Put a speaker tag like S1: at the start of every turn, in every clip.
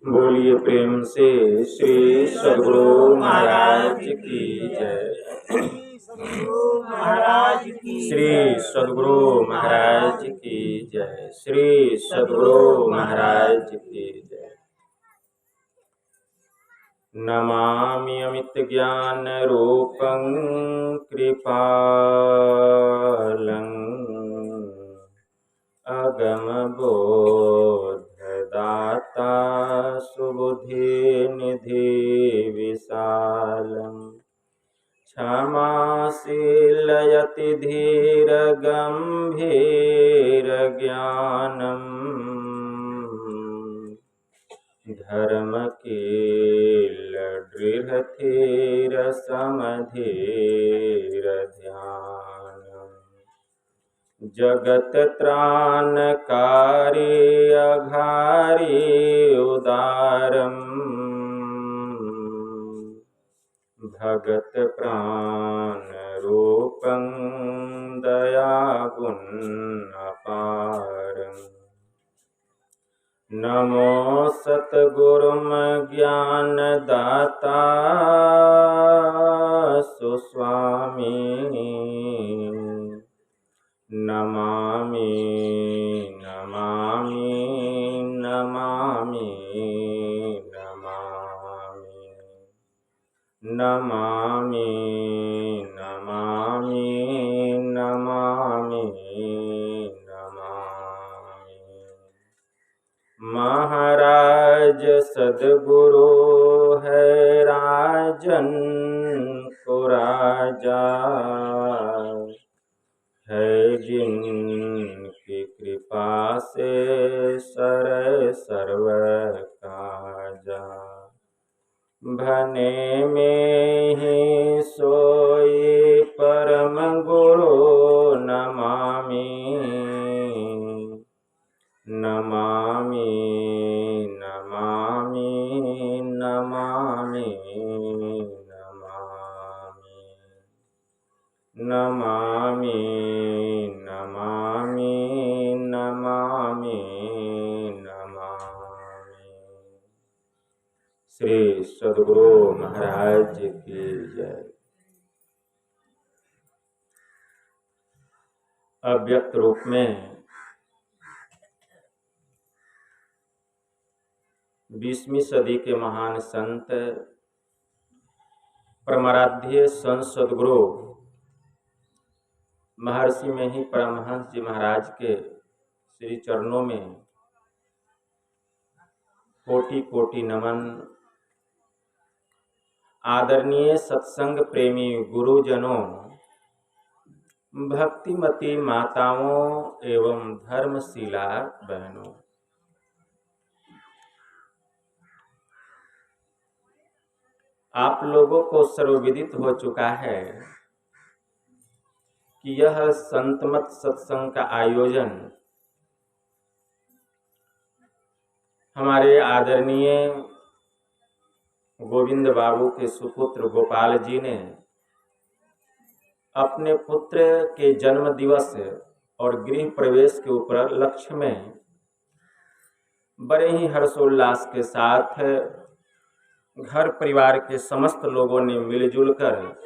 S1: बोलिए प्रेम से श्री सद्गुरु महाराज की जय।
S2: महाराज की
S1: श्री सद्गुरु महाराज की जय। श्री सद्गुरु महाराज की जय। नमामि अमित ज्ञान रूपं कृपालं अगम बोधदाता सुबुद्धि निधि विशालम् क्षमाशीलयति धीर गंभीर ज्ञानम् धर्मकील दृढ़ धीर समधीर ध्यानम् जगत त्राणकारी अघारी उदारम् भगत प्राण रूपं दयागुण अपारम् नमो सतगुरुम ज्ञान दाता सुस्वामी नमामि नमामि नमामि नमामि नमामि नमामि नमामि। महाराज सद्गुरु है राजन को राजा है जिनकी कृपा से सर सर्व काजा भने में ही सोई परम गुरु नमामि नमामि नमामि नमामि नमामि नमामि नमामि नमामि। श्री सद्गुरु महाराज की जय। अव्यक्त रूप में 20वीं सदी के महान संत परमाराध्य संत सद्गुरु महर्षि में ही परमहंस जी महाराज के श्री चरणों में कोटि कोटि नमन। आदरणीय सत्संग प्रेमी गुरुजनों, भक्तिमती माताओं एवं धर्मशीला बहनों, आप लोगों को सर्वविदित हो चुका है कि यह संतमत सत्संग का आयोजन हमारे आदरणीय गोविंद बाबू के सुपुत्र गोपाल जी ने अपने पुत्र के जन्म दिवस और गृह प्रवेश के उपलक्ष्य में बड़े ही हर्षोल्लास के साथ घर परिवार के समस्त लोगों ने मिलजुल कर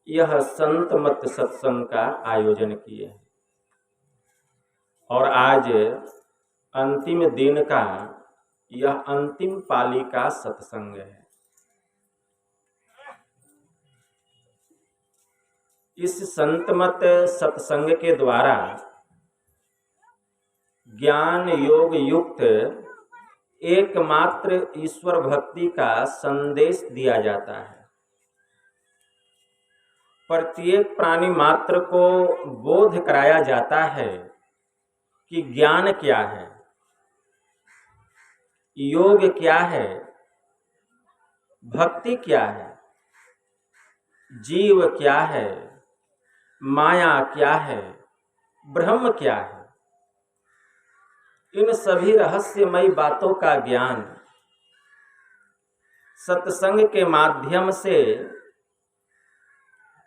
S1: यह संत मत सत्संग का आयोजन किए और आज अंतिम दिन का यह अंतिम पाली का सत्संग है। इस संतमत सत्संग के द्वारा ज्ञान योग युक्त एकमात्र ईश्वर भक्ति का संदेश दिया जाता है। प्रत्येक प्राणी मात्र को बोध कराया जाता है कि ज्ञान क्या है, योग क्या है, भक्ति क्या है, जीव क्या है, माया क्या है, ब्रह्म क्या है। इन सभी रहस्यमयी बातों का ज्ञान सत्संग के माध्यम से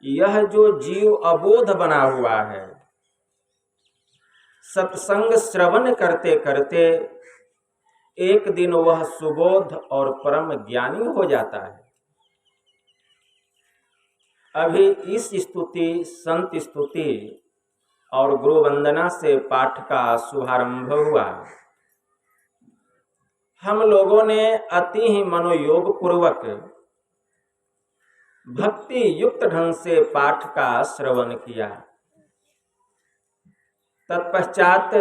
S1: यह जो जीव अबोध बना हुआ है, सत्संग श्रवण करते करते एक दिन वह सुबोध और परम ज्ञानी हो जाता है। अभी इस स्तुति, संत स्तुति और गुरु वंदना से पाठ का शुभारंभ हुआ। हम लोगों ने अति ही मनोयोग पूर्वक भक्ति युक्त ढंग से पाठ का श्रवण किया। तत्पश्चात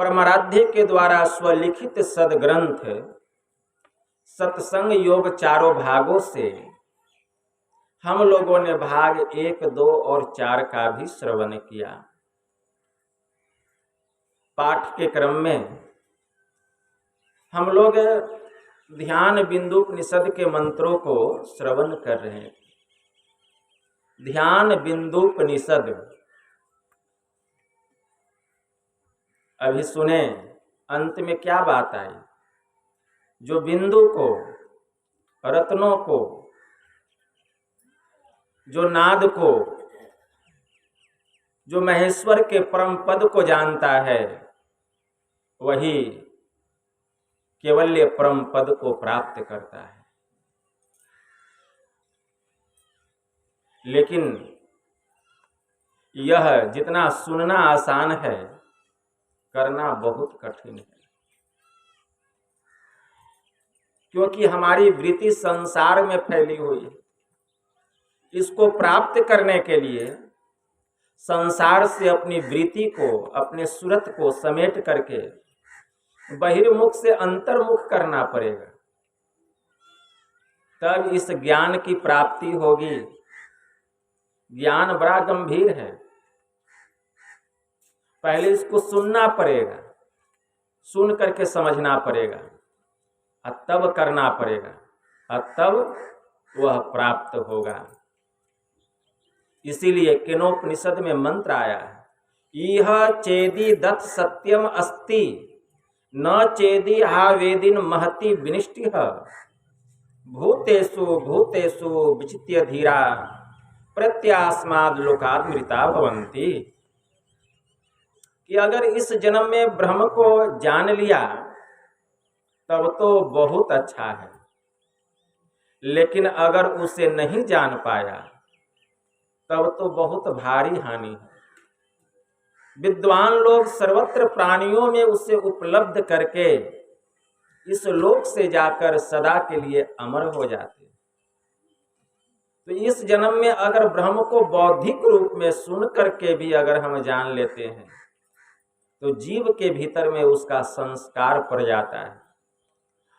S1: परमाराध्य के द्वारा स्वलिखित सदग्रंथ सत्संग योग चारों भागों से हम लोगों ने भाग 1, 2 और 4 का भी श्रवण किया। पाठ के क्रम में हम लोग ध्यान बिंदुपनिषद के मंत्रों को श्रवण कर रहे हैं। ध्यान बिंदुपनिषद अभी सुने, अंत में क्या बात आई। जो बिंदु को, रत्नों को, जो नाद को, जो महेश्वर के परम पद को जानता है, वही केवल्य परम पद को प्राप्त करता है। लेकिन यह जितना सुनना आसान है, करना बहुत कठिन है। क्योंकि हमारी वृत्ति संसार में फैली हुई है। इसको प्राप्त करने के लिए संसार से अपनी वृत्ति को, अपने सूरत को समेट करके बहिर्मुख से अंतर्मुख करना पड़ेगा, तब इस ज्ञान की प्राप्ति होगी। ज्ञान बड़ा गंभीर है। पहले इसको सुनना पड़ेगा, सुन करके समझना पड़ेगा, और तब करना पड़ेगा, और तब वह प्राप्त होगा। इसीलिए केनोपनिषद में मंत्र आया है, इह चेदी दत्त सत्यम अस्ति न चेदी हा वेदिन महति विनिष्टिः भूतेषु भूतेषु विचित्य धीरा प्रत्यास्माद लोकात् मृता भवन्ति। कि अगर इस जन्म में ब्रह्म को जान लिया तब तो बहुत अच्छा है, लेकिन अगर उसे नहीं जान पाया तब तो बहुत भारी हानि है। विद्वान लोग सर्वत्र प्राणियों में उसे उपलब्ध करके इस लोक से जाकर सदा के लिए अमर हो जाते। तो इस जन्म में अगर ब्रह्म को बौद्धिक रूप में सुन करके भी अगर हम जान लेते हैं तो जीव के भीतर में उसका संस्कार पड़ जाता है।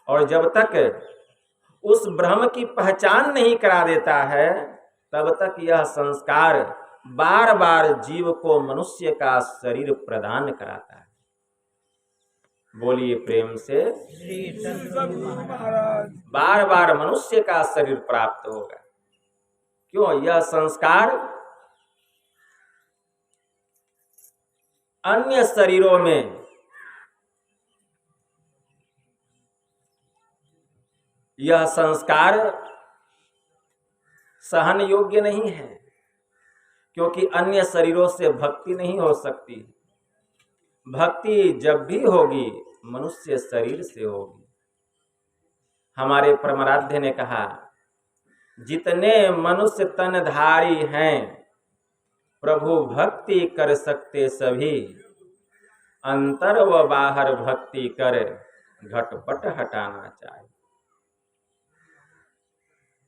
S1: और जब तक उस ब्रह्म की पहचान नहीं करा देता है तब तक यह संस्कार बार बार जीव को मनुष्य का शरीर प्रदान कराता है। बोलिए प्रेम से, बार बार मनुष्य का शरीर प्राप्त होगा। क्यों? यह संस्कार अन्य शरीरों में यह संस्कार सहन योग्य नहीं है, क्योंकि अन्य शरीरों से भक्ति नहीं हो सकती। भक्ति जब भी होगी मनुष्य शरीर से होगी। हमारे परमाराध्य ने कहा, जितने मनुष्य तनधारी हैं प्रभु भक्ति कर सकते सभी, अंतर व बाहर भक्ति कर घटपट हटाना चाहिए।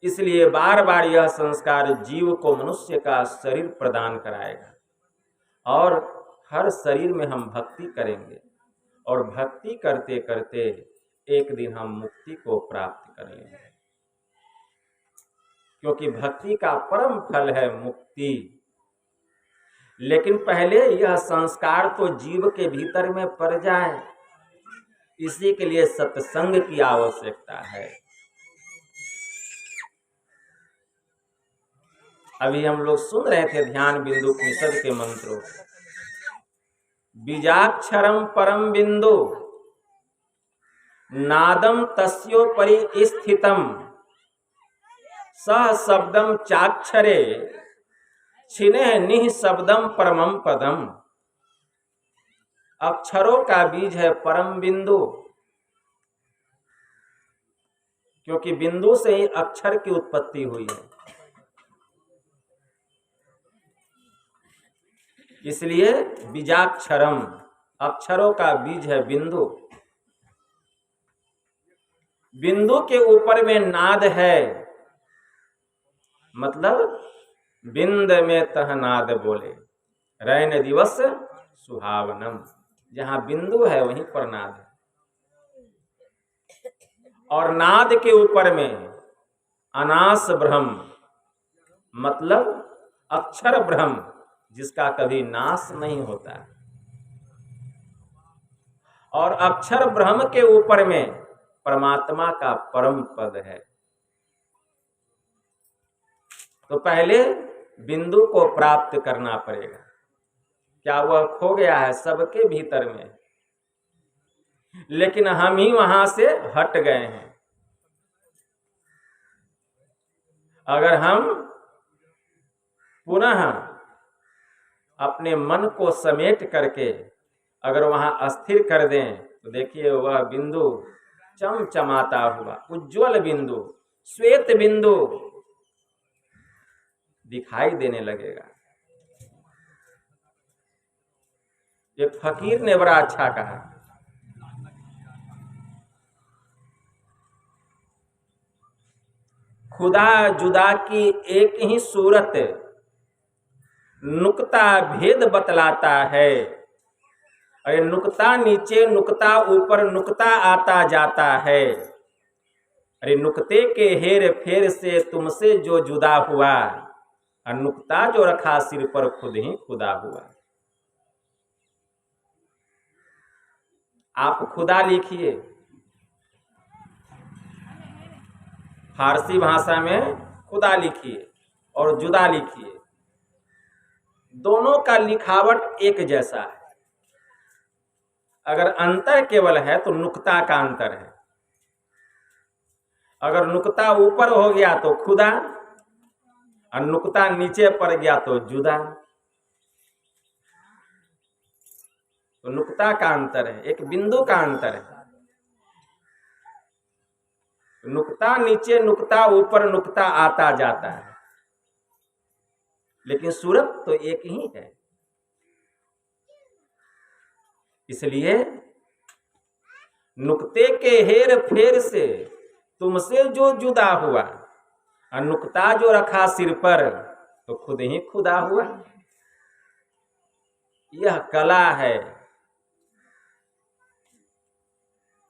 S1: इसलिए बार बार यह संस्कार जीव को मनुष्य का शरीर प्रदान कराएगा, और हर शरीर में हम भक्ति करेंगे, और भक्ति करते करते एक दिन हम मुक्ति को प्राप्त करेंगे। क्योंकि भक्ति का परम फल है मुक्ति। लेकिन पहले यह संस्कार तो जीव के भीतर में पड़ जाए, इसी के लिए सत्संग की आवश्यकता है। अभी हम लोग सुन रहे थे ध्यान बिंदुपनिषद के मंत्रों। बीजाक्षरम परम बिंदु नादम तस्योपरि स्थितम सह शब्दम चाक्षरे छिने निह शब्दम परमम पदम। अक्षरों का बीज है परम बिंदु, क्योंकि बिंदु से ही अक्षर की उत्पत्ति हुई है। इसलिए बीजाक्षरम, अक्षरों का बीज है बिंदु। बिंदु के ऊपर में नाद है, मतलब बिंद में तह नाद बोले, रैन दिवस सुहावनम। जहां बिंदु है वहीं पर नाद है। और नाद के ऊपर में अनास ब्रह्म, मतलब अक्षर ब्रह्म, जिसका कभी नाश नहीं होता। और अक्षर ब्रह्म के ऊपर में परमात्मा का परम पद है। तो पहले बिंदु को प्राप्त करना पड़ेगा। क्या वह खो गया है? सबके भीतर में, लेकिन हम ही वहां से हट गए हैं। अगर हम पुनः अपने मन को समेट करके अगर वहां स्थिर कर दें तो देखिए वह बिंदु चमचमाता हुआ उज्जवल बिंदु, श्वेत बिंदु दिखाई देने लगेगा। एक फकीर ने बड़ा अच्छा कहा, खुदा जुदा की एक ही सूरत, नुक्ता भेद बतलाता है। अरे नुक्ता नीचे, नुक्ता ऊपर, नुक्ता आता जाता है। अरे नुक्ते के हेर फेर से तुमसे जो जुदा हुआ, और नुक्ता जो रखा सिर पर खुद ही खुदा हुआ। आप खुदा लिखिए, फारसी भाषा में खुदा लिखिए और जुदा लिखिए, दोनों का लिखावट एक जैसा है। अगर अंतर केवल है तो नुक्ता का अंतर है। अगर नुक्ता ऊपर हो गया तो खुदा, और नुक्ता नीचे पड़ गया तो जुदा। तो नुक्ता का अंतर है, एक बिंदु का अंतर है। नुक्ता नीचे, नुक्ता ऊपर, नुक्ता आता जाता है, लेकिन सूरत तो एक ही है। इसलिए नुक्ते के हेर फेर से तुमसे जो जुदा हुआ, और नुक्ता जो रखा सिर पर तो खुद ही खुदा हुआ। यह कला है।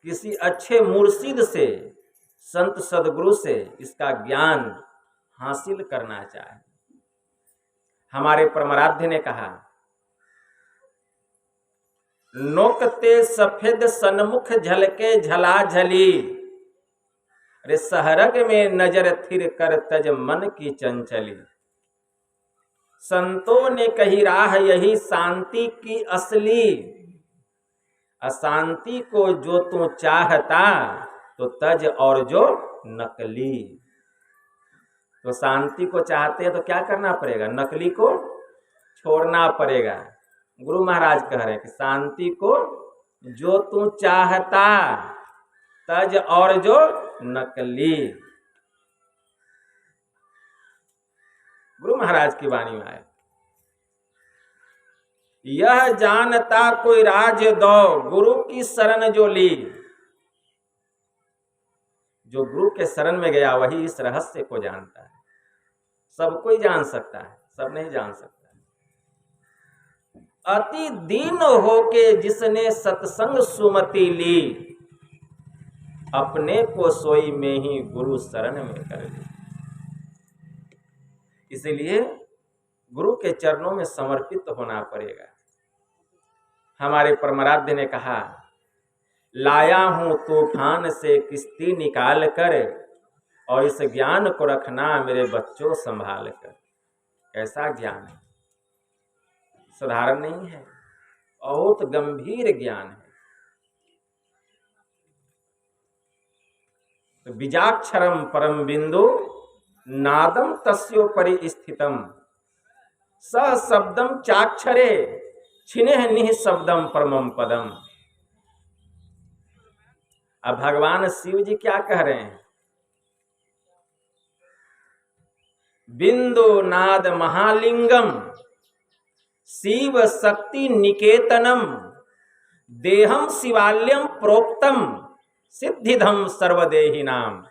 S1: किसी अच्छे मुर्शिद से, संत सदगुरु से इसका ज्ञान हासिल करना चाहिए। हमारे परमाराध्य ने कहा, नोकते सफेद सन्मुख झलके झलाझली, अरे सहरग में नजर थिर कर तज मन की चंचली। संतों ने कही राह यही शांति की असली, अशांति को जो तू चाहता तो तज और जो नकली। तो शांति को चाहते हैं तो क्या करना पड़ेगा? नकली को छोड़ना पड़ेगा। गुरु महाराज कह रहे हैं कि शांति को जो तू चाहता तज और जो नकली। गुरु महाराज की वाणी में आए, यह जानता कोई राज दो गुरु की शरण जो ली। जो गुरु के शरण में गया वही इस रहस्य को जानता है। सब कोई जान सकता है, सब नहीं जान सकता। अति दीन होके जिसने सत्संग सुमति ली, अपने को सोई में ही गुरु शरण में कर ली। इसलिए गुरु के चरणों में समर्पित होना पड़ेगा। हमारे परमाराध्य ने कहा, लाया हूं तूफान से किश्ती निकाल कर, और इस ज्ञान को रखना मेरे बच्चों संभाल कर। कैसा ज्ञान है, साधारण नहीं है, बहुत गंभीर ज्ञान है। तो बीजाक्षरम परम बिंदु नादम तस्योपरि स्थितम, स शब्दम चाक्षरे छिनेह निह शब्दम परमम पदम। अब भगवान शिव जी क्या कह रहे हैं? बिंदु नाद महालिंगम शिव शक्ति निकेतनम देहम शिवालयम प्रोक्तम सिद्धिधम सर्वदेही नाम।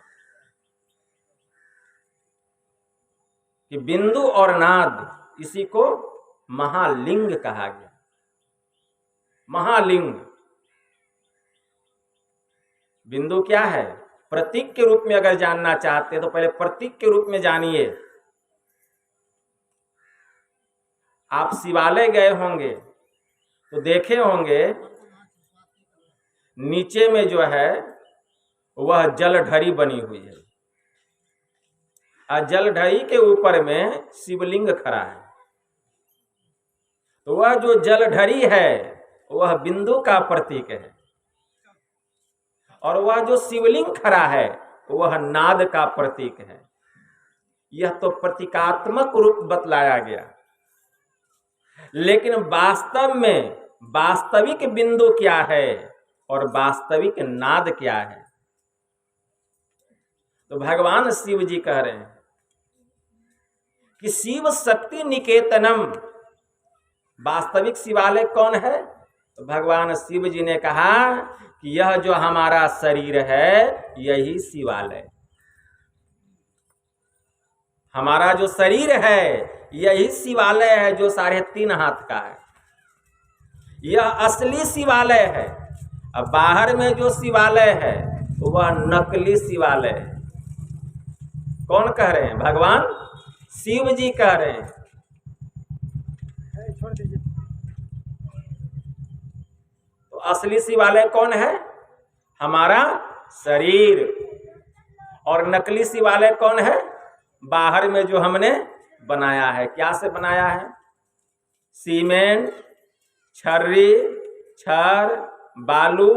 S1: कि बिंदु और नाद इसी को महालिंग कहा गया। महालिंग बिंदु क्या है? प्रतीक के रूप में अगर जानना चाहते हैं तो पहले प्रतीक के रूप में जानिए। आप शिवालय गए होंगे तो देखे होंगे नीचे में जो है वह जलढरी बनी हुई है और जलढरी के ऊपर में शिवलिंग खड़ा है। तो वह जो जलढरी है वह बिंदु का प्रतीक है और वह जो शिवलिंग खड़ा है वह नाद का प्रतीक है। यह तो प्रतीकात्मक रूप बतलाया गया, लेकिन वास्तव में वास्तविक बिंदु क्या है और वास्तविक नाद क्या है? तो भगवान शिव जी कह रहे हैं कि शिव शक्ति निकेतनम। वास्तविक शिवालय कौन है? तो भगवान शिव जी ने कहा कि यह जो हमारा शरीर है यही शिवालय। हमारा जो शरीर है यही शिवालय है जो 3.5 हाथ का है। यह असली शिवालय है। अब बाहर में जो शिवालय है वह नकली शिवालय है। कौन कह रहे हैं? भगवान शिव जी कह रहे हैं। तो असली शिवालय कौन है? हमारा शरीर। और नकली शिवालय कौन है? बाहर में जो हमने बनाया है। क्या से बनाया है? सीमेंट, छर्री, छर, बालू,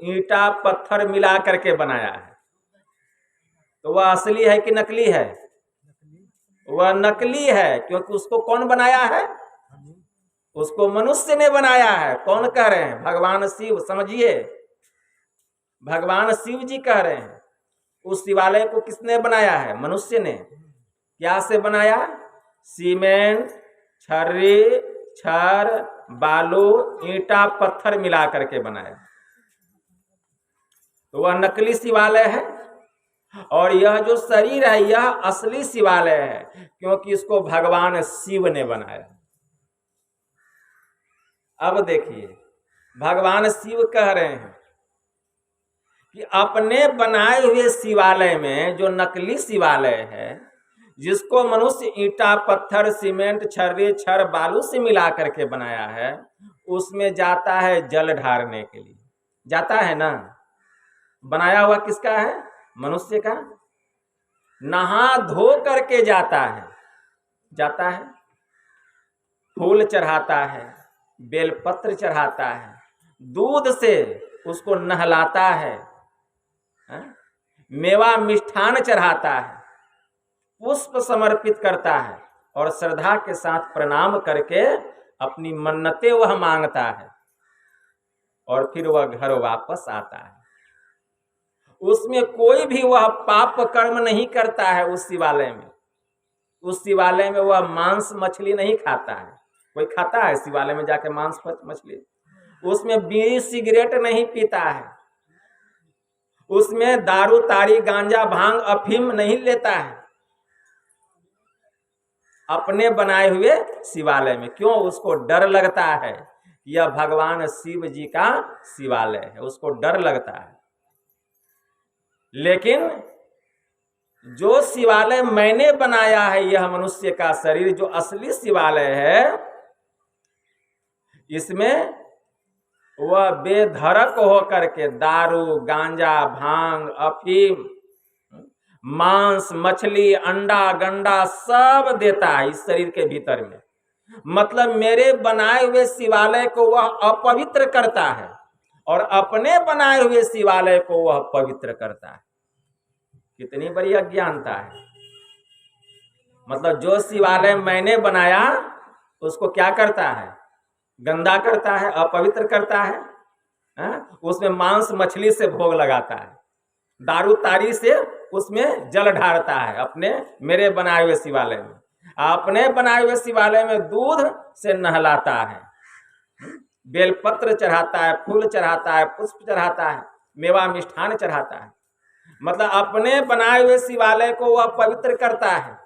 S1: ईंटा, पत्थर मिला करके बनाया है। तो वह असली है कि नकली है? वह नकली है, क्योंकि उसको कौन बनाया है? उसको मनुष्य ने बनाया है। कौन कह रहे हैं? भगवान शिव। समझिए, भगवान शिव जी कह रहे हैं उस शिवालय को किसने बनाया है? मनुष्य ने। क्या से बनाया? सीमेंट, छर्री, छर, बालू, ईंटा, पत्थर मिला करके बनाया। तो वह नकली शिवालय है और यह जो शरीर है यह असली शिवालय है, क्योंकि इसको भगवान शिव ने बनाया। अब देखिए, भगवान शिव कह रहे हैं कि अपने बनाए हुए शिवालय में जो नकली शिवालय है, जिसको मनुष्य ईंटा, पत्थर, सीमेंट, छर्री, छर, बालू से मिला करके बनाया है, उसमें जाता है जल ढारने के लिए। जाता है ना? बनाया हुआ किसका है? मनुष्य का। नहा धो करके जाता है। जाता है, फूल चढ़ाता है, बेलपत्र चढ़ाता है, दूध से उसको नहलाता है, मेवा मिष्ठान चढ़ाता है, पुष्प समर्पित करता है और श्रद्धा के साथ प्रणाम करके अपनी मन्नतें वह मांगता है और फिर वह घर वापस आता है। उसमें कोई भी वह पाप कर्म नहीं करता है। उस शिवालय में वह मांस मछली नहीं खाता है। कोई खाता है शिवालय में जाके मांस मछली? उसमें बीड़ी सिगरेट नहीं पीता है। उसमें दारू, ताड़ी, गांजा, भांग, अफीम नहीं लेता है। अपने बनाए हुए शिवालय में। क्यों? उसको डर लगता है। यह भगवान शिव जी का शिवालय है, उसको डर लगता है। लेकिन जो शिवालय मैंने बनाया है, यह मनुष्य का शरीर, जो असली शिवालय है, इसमें वह बेधड़क होकर के दारू, गांजा, भांग, अफीम, मांस, मछली, अंडा, गंडा सब देता है इस शरीर के भीतर में। मतलब मेरे बनाए हुए शिवालय को वह अपवित्र करता है और अपने बनाए हुए शिवालय को वह पवित्र करता है। कितनी बड़ी अज्ञानता है। मतलब जो शिवालय मैंने बनाया उसको क्या करता है? गंदा करता है, अपवित्र करता है। उसमें मांस मछली से भोग लगाता है, दारू ताड़ी से उसमें जल ढारता है, अपने मेरे बनाए हुए शिवालय में, अपने बनाए हुए शिवालय में दूध से नहलाता है, बेलपत्र चढ़ाता है, फूल चढ़ाता है, पुष्प चढ़ाता है, मेवा मिष्ठान चढ़ाता है। मतलब अपने बनाए हुए शिवालय को वह पवित्र करता है।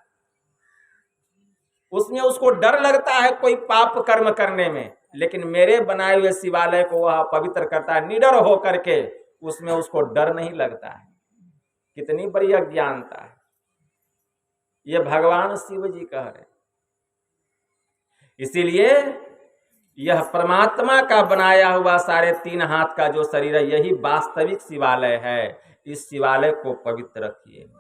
S1: उसमें उसको डर लगता है कोई पाप कर्म करने में, लेकिन मेरे बनाए हुए शिवालय को वह पवित्र करता है निडर हो करके, उसमें उसको डर नहीं लगता है। कितनी बड़ी अज्ञानता है। ये भगवान शिव जी कह रहे। इसीलिए यह परमात्मा का बनाया हुआ 3.5 हाथ का जो शरीर है, यही वास्तविक शिवालय है। इस शिवालय को पवित्र रखिए।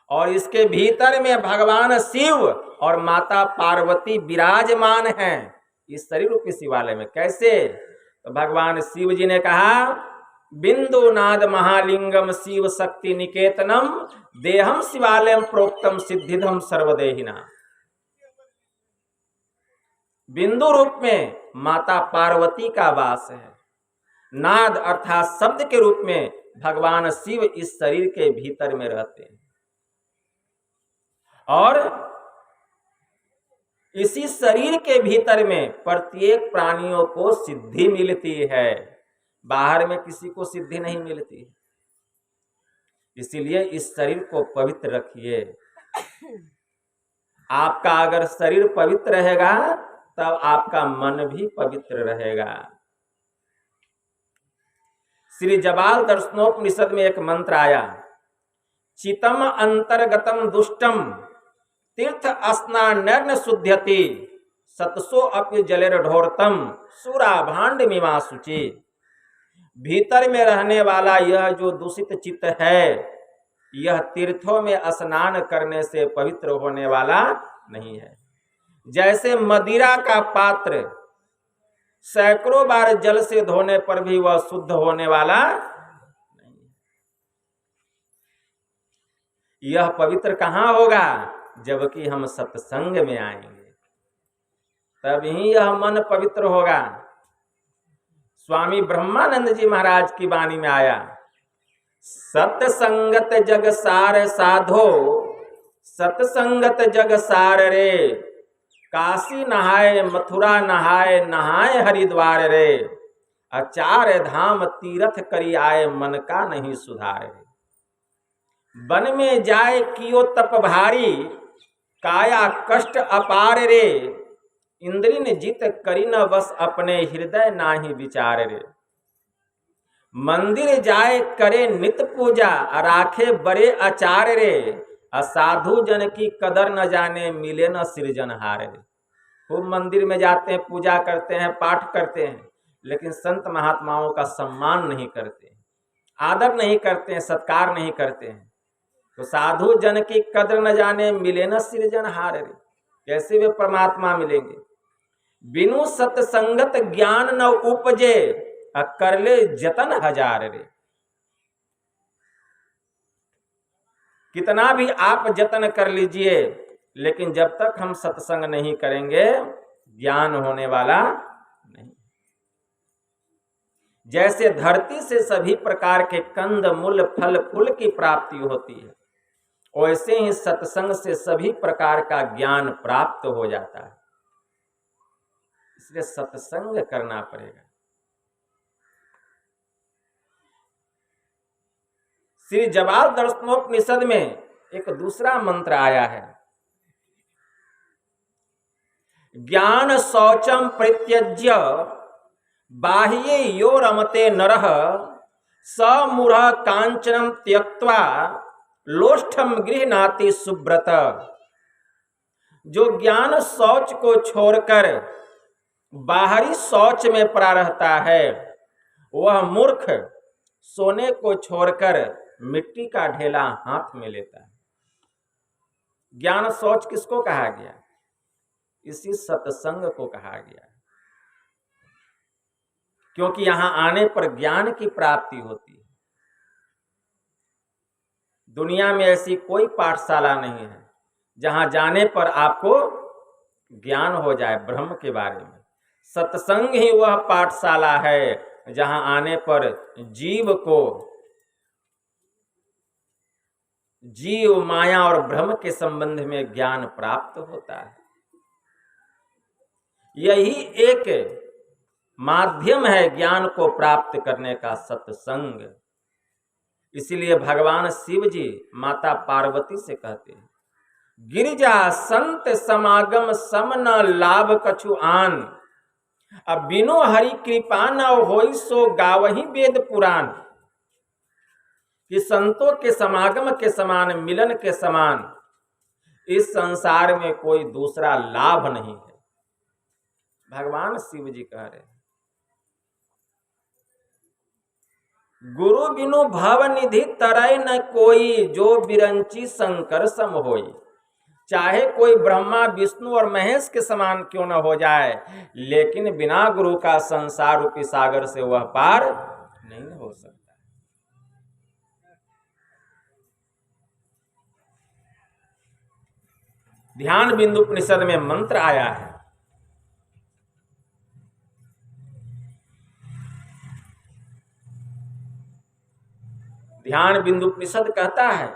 S1: और इसके भीतर में भगवान शिव और माता पार्वती विराजमान हैं, इस शरीर रूपी शिवालय में। कैसे? तो भगवान शिव जी ने कहा, बिंदु नाद महालिंगम शिव शक्ति निकेतनम देहम शिवालयम प्रोक्तम सिद्धिदम सर्वदेहिना। बिंदु रूप में माता पार्वती का वास है। नाद अर्थात शब्द के रूप में भगवान शिव इस शरीर के भीतर में रहते हैं। और इसी शरीर के भीतर में प्रत्येक प्राणियों को सिद्धि मिलती है, बाहर में किसी को सिद्धि नहीं मिलती। इसीलिए इस शरीर को पवित्र रखिए। आपका अगर शरीर पवित्र रहेगा तब आपका मन भी पवित्र रहेगा। श्री जबाल दर्शनोपनिषद में एक मंत्र आया, चितम अंतर्गतम दुष्टम तीर्थ स्नान शुद्ध्यति सतसो अपि जलेर ढोरतम सूरा भांड मीमा शुचि। भीतर में रहने वाला यह जो दूषित चित्त है, यह तीर्थों में स्नान करने से पवित्र होने वाला नहीं है। जैसे मदिरा का पात्र सैकड़ों बार जल से धोने पर भी वह शुद्ध होने वाला नहीं। यह पवित्र कहाँ होगा? जबकि हम सत्संग में आएंगे, तभी यह मन पवित्र होगा। स्वामी ब्रह्मानंद जी महाराज की वाणी में आया, सत्संगत जग सार साधो सत्संगत जग सार रे, काशी नहाए मथुरा नहाए नहाए हरिद्वार रे, अचार धाम तीरथ करी आए मन का नहीं सुधार रे। वन में जाए कियो तप भारी, काया कष्ट अपार रे, इंद्री ने जित करी न बस अपने हृदय नाही विचार रे। मंदिर जाए करे नित पूजा, राखे बड़े आचार रे, असाधु जन की कदर न जाने मिले न सृजनहार रे। खूब मंदिर में जाते हैं, पूजा करते हैं, पाठ करते हैं, लेकिन संत महात्माओं का सम्मान नहीं करते, आदर नहीं करते हैं, सत्कार नहीं करते हैं। तो साधु जन की कदर न जाने मिले न सृजनहार रे। कैसे वे परमात्मा मिलेंगे? बिनु सत्संगत ज्ञान न उपजे, कर ले जतन हजार रे। कितना भी आप जतन कर लीजिए, लेकिन जब तक हम सत्संग नहीं करेंगे, ज्ञान होने वाला नहीं। जैसे धरती से सभी प्रकार के कंद मूल फल फूल की प्राप्ति होती है, वैसे ही सत्संग से सभी प्रकार का ज्ञान प्राप्त हो जाता है। इसलिए सत्संग करना पड़ेगा। श्री जबाल दर्शनोपनिषद में एक दूसरा मंत्र आया है, ज्ञान शौचम परित्यज्य बाह्ये यो रमते नरः, स मूढ़ कांचनम त्यक्त्वा लोष्ठम गृह्णाति सुब्रत। जो ज्ञान शौच को छोड़कर बाहरी शौच में पड़ा रहता है, वह मूर्ख सोने को छोड़कर मिट्टी का ढेला हाथ में लेता है। ज्ञान शौच किसको कहा गया? इसी सत्संग को कहा गया, क्योंकि यहां आने पर ज्ञान की प्राप्ति होती है। दुनिया में ऐसी कोई पाठशाला नहीं है जहां जाने पर आपको ज्ञान हो जाए ब्रह्म के बारे में। सत्संग ही वह पाठशाला है जहां आने पर जीव को जीव माया और ब्रह्म के संबंध में ज्ञान प्राप्त होता है। यही एक माध्यम है ज्ञान को प्राप्त करने का, सत्संग। इसलिए भगवान शिव जी माता पार्वती से कहते हैं, गिरिजा संत समागम सम न लाभ कछु आन, अब बिनो हरि कृपा न होई सो गावही वेद पुराण। कि संतों के समागम के समान, मिलन के समान इस संसार में कोई दूसरा लाभ नहीं है, भगवान शिव जी कह रहे हैं। गुरु बिनु भव निधि तरय न कोई, जो बिरंची शंकर सम होई। चाहे कोई ब्रह्मा विष्णु और महेश के समान क्यों न हो जाए, लेकिन बिना गुरु का संसार रूपी सागर से वह पार नहीं हो सकता। ध्यान बिंदु उपनिषद में मंत्र आया है, ध्यान बिंदु उपनिषद कहता है,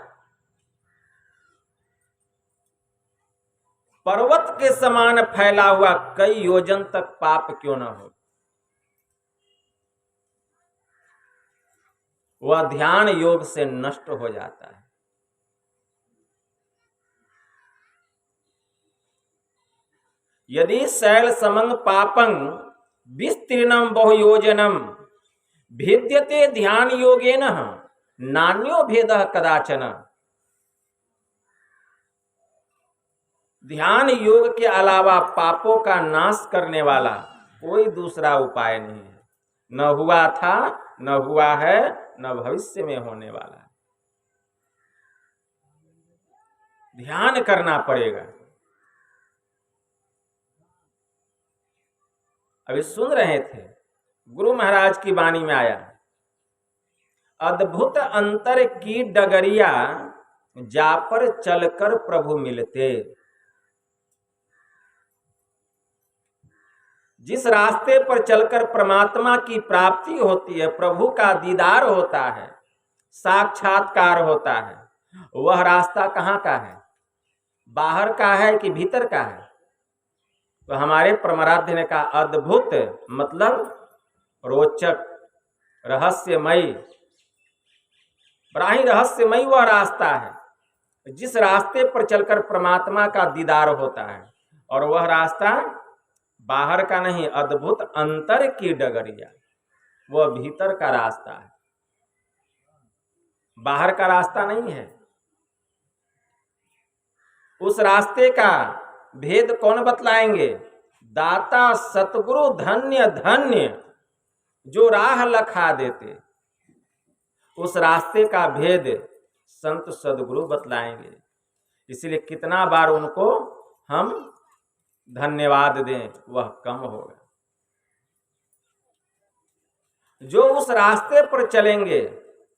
S1: पर्वत के समान फैला हुआ कई योजन तक पाप क्यों न हो, वह ध्यान योग से नष्ट हो जाता है। यदि शैल समंग पापं विस्तीर्णम बहुयोजनम भिद्यते ध्यान योगेन नान्यो भेदः कदाचन। ध्यान योग के अलावा पापों का नाश करने वाला कोई दूसरा उपाय नहीं है। न हुआ था, न हुआ है, न भविष्य में होने वाला है। ध्यान करना पड़ेगा। अभी सुन रहे थे, गुरु महाराज की वाणी में आया, अद्भुत अंतर की डगरिया जा पर चलकर प्रभु मिलते। जिस रास्ते पर चलकर परमात्मा की प्राप्ति होती है, प्रभु का दीदार होता है, साक्षात्कार होता है, वह रास्ता कहाँ का है? बाहर का है कि भीतर का है? तो हमारे परमाराध्य ने कहा अद्भुत मतलब रोचक, रहस्यमयी, बड़ा ही रहस्यमयी वह रास्ता है जिस रास्ते पर चलकर परमात्मा का दीदार होता है। और वह रास्ता बाहर का नहीं, अद्भुत अंतर की डगरिया, वह भीतर का रास्ता है, बाहर का रास्ता नहीं है। उस रास्ते का भेद कौन बतलाएंगे? दाता सतगुरु धन्य धन्य जो राह लखा देते। उस रास्ते का भेद संत सदगुरु बतलाएंगे। इसलिए कितना बार उनको हम धन्यवाद दें वह कम होगा। जो उस रास्ते पर चलेंगे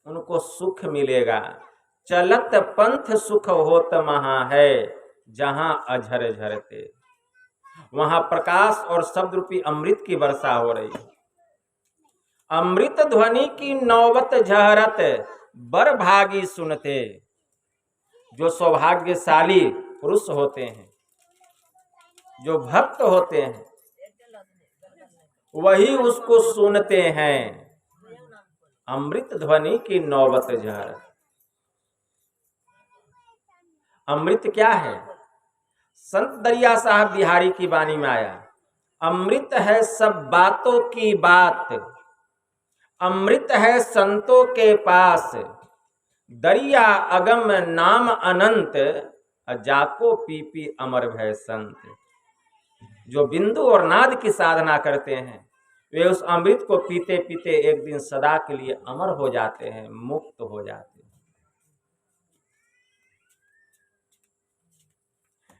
S1: उनको सुख मिलेगा। चलत पंथ सुख होत महा है, जहां अझर झरते। वहां प्रकाश और शब्द रूपी अमृत की वर्षा हो रही है। अमृत ध्वनि की नौबत झहरत, बर भागी सुनते। जो सौभाग्यशाली पुरुष होते हैं, जो भक्त होते हैं, वही उसको सुनते हैं। अमृत ध्वनि की नौबत झहरत। अमृत क्या है? संत दरिया साहब बिहारी की वाणी में आया, अमृत है सब बातों की बात, अमृत है संतों के पास, दरिया अगम नाम अनंत, जाको पी पी अमर भय संत। जो बिंदु और नाद की साधना करते हैं वे उस अमृत को पीते पीते एक दिन सदा के लिए अमर हो जाते हैं, मुक्त हो जाते हैं।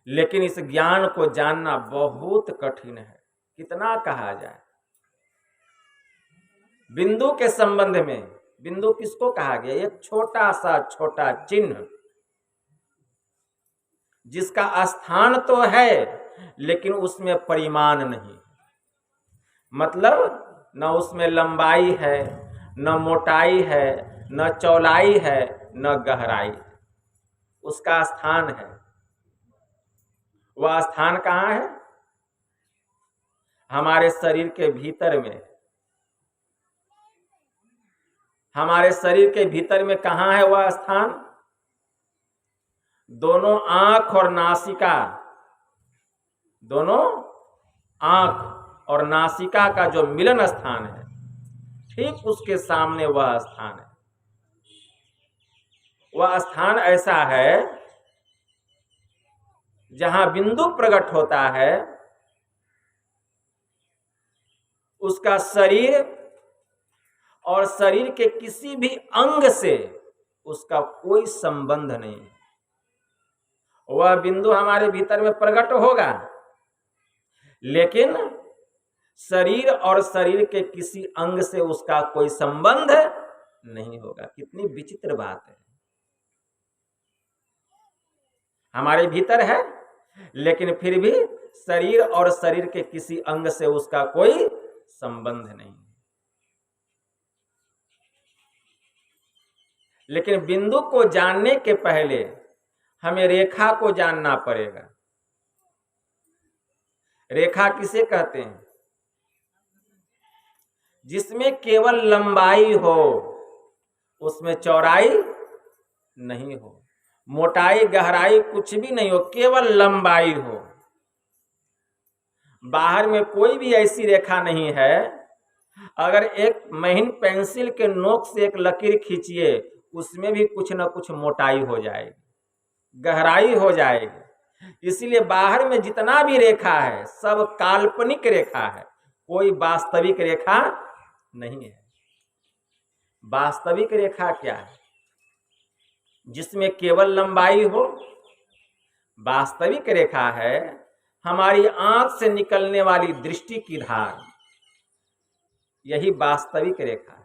S1: लेकिन इस ज्ञान को जानना बहुत कठिन है। कितना कहा जाए। बिंदु के संबंध में, बिंदु किसको कहा गया? एक छोटा सा छोटा चिन्ह जिसका स्थान तो है लेकिन उसमें परिमाण नहीं। मतलब न उसमें लंबाई है, न मोटाई है, न चौड़ाई है, न गहराई है। उसका स्थान है। वह स्थान कहाँ है? हमारे शरीर के भीतर में। हमारे शरीर के भीतर में कहाँ है वह स्थान? दोनों आंख और नासिका, दोनों आंख और नासिका का जो मिलन स्थान है, ठीक उसके सामने वह स्थान है। वह स्थान ऐसा है जहां बिंदु प्रकट होता है, उसका शरीर और शरीर के किसी भी अंग से उसका कोई संबंध नहीं है। वह बिंदु हमारे भीतर में प्रकट होगा, लेकिन शरीर और शरीर के किसी अंग से उसका कोई संबंध नहीं होगा। कितनी विचित्र बात है। हमारे भीतर है, लेकिन फिर भी शरीर और शरीर के किसी अंग से उसका कोई संबंध नहीं। लेकिन बिंदु को जानने के पहले हमें रेखा को जानना पड़ेगा। रेखा किसे कहते हैं? जिसमें केवल लंबाई हो, उसमें चौड़ाई नहीं हो, मोटाई गहराई कुछ भी नहीं हो, केवल लंबाई हो। बाहर में कोई भी ऐसी रेखा नहीं है। अगर एक महीन पेंसिल के नोक से एक लकीर खींचिए, उसमें भी कुछ न कुछ मोटाई हो जाएगी, गहराई हो जाएगी। इसीलिए बाहर में जितना भी रेखा है सब काल्पनिक रेखा है, कोई वास्तविक रेखा नहीं है। वास्तविक रेखा क्या है? जिसमें केवल लंबाई हो। वास्तविक रेखा है हमारी आंख से निकलने वाली दृष्टि की धार, यही वास्तविक रेखा है।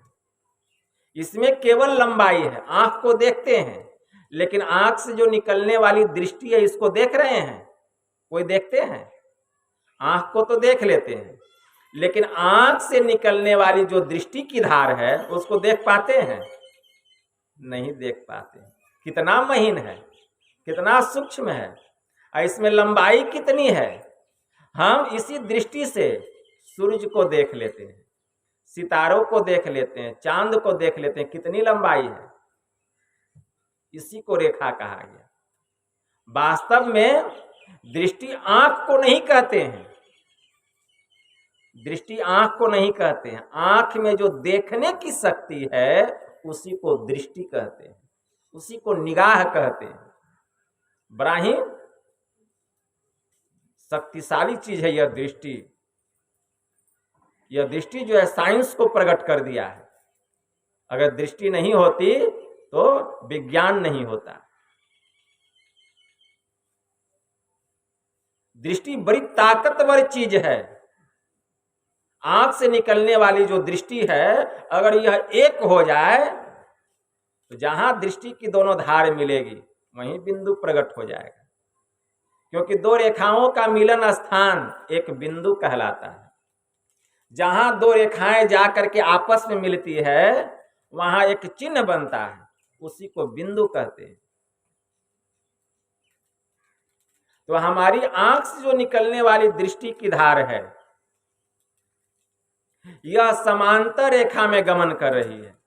S1: इसमें केवल लंबाई है। आंख को देखते हैं, लेकिन आंख से जो निकलने वाली दृष्टि है, इसको देख रहे हैं? कोई देखते हैं? आंख को तो देख लेते हैं, लेकिन आंख से निकलने वाली जो दृष्टि की धार है, उसको देख पाते हैं? नहीं देख पाते। कितना महीन है, कितना सूक्ष्म है, इसमें लंबाई कितनी है। हम इसी दृष्टि से सूरज को देख लेते हैं, सितारों को देख लेते हैं, चांद को देख लेते हैं, कितनी लंबाई है। इसी को रेखा कहा गया। वास्तव में दृष्टि आंख को नहीं कहते हैं, दृष्टि आंख को नहीं कहते हैं। आंख में जो देखने की शक्ति है उसी को दृष्टि कहते हैं, उसी को निगाह कहते हैं। बड़ा ही शक्तिशाली चीज है यह दृष्टि। यह दृष्टि जो है साइंस को प्रकट कर दिया है। अगर दृष्टि नहीं होती तो विज्ञान नहीं होता। दृष्टि बड़ी ताकतवर चीज है। आंख से निकलने वाली जो दृष्टि है, अगर यह एक हो जाए तो जहां दृष्टि की दोनों धार मिलेगी वहीं बिंदु प्रकट हो जाएगा। क्योंकि दो रेखाओं का मिलन स्थान एक बिंदु कहलाता है। जहां दो रेखाएं जाकर के आपस में मिलती है वहां एक चिन्ह बनता है, उसी को बिंदु कहते हैं। तो हमारी आंख से जो निकलने वाली दृष्टि की धार है, यह समांतर रेखा में गमन कर रही है,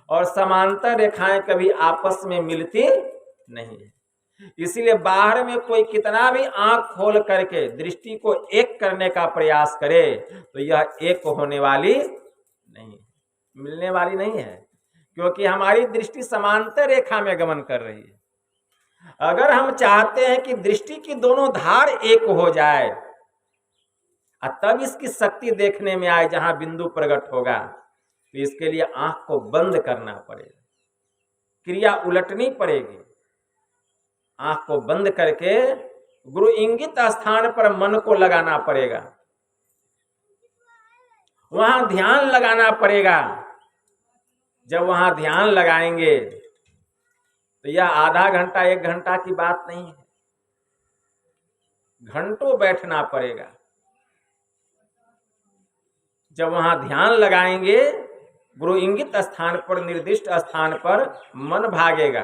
S1: और समांतर रेखाएं कभी आपस में मिलती नहीं है। इसीलिए बाहर में कोई कितना भी आंख खोल करके दृष्टि को एक करने का प्रयास करे तो यह एक होने वाली नहीं, मिलने वाली नहीं है। क्योंकि हमारी दृष्टि समांतर रेखा में गमन कर रही है। अगर हम चाहते हैं कि दृष्टि की दोनों धार एक हो जाए और तब इसकी शक्ति देखने में आए जहां बिंदु प्रकट होगा, तो इसके लिए आंख को बंद करना पड़ेगा, क्रिया उलटनी पड़ेगी। आंख को बंद करके गुरु इंगित स्थान पर मन को लगाना पड़ेगा, वहां ध्यान लगाना पड़ेगा। जब वहां ध्यान लगाएंगे तो यह आधा घंटा एक घंटा की बात नहीं है, घंटों बैठना पड़ेगा। जब वहां ध्यान लगाएंगे, गुरु इंगित स्थान पर, निर्दिष्ट स्थान पर मन भागेगा।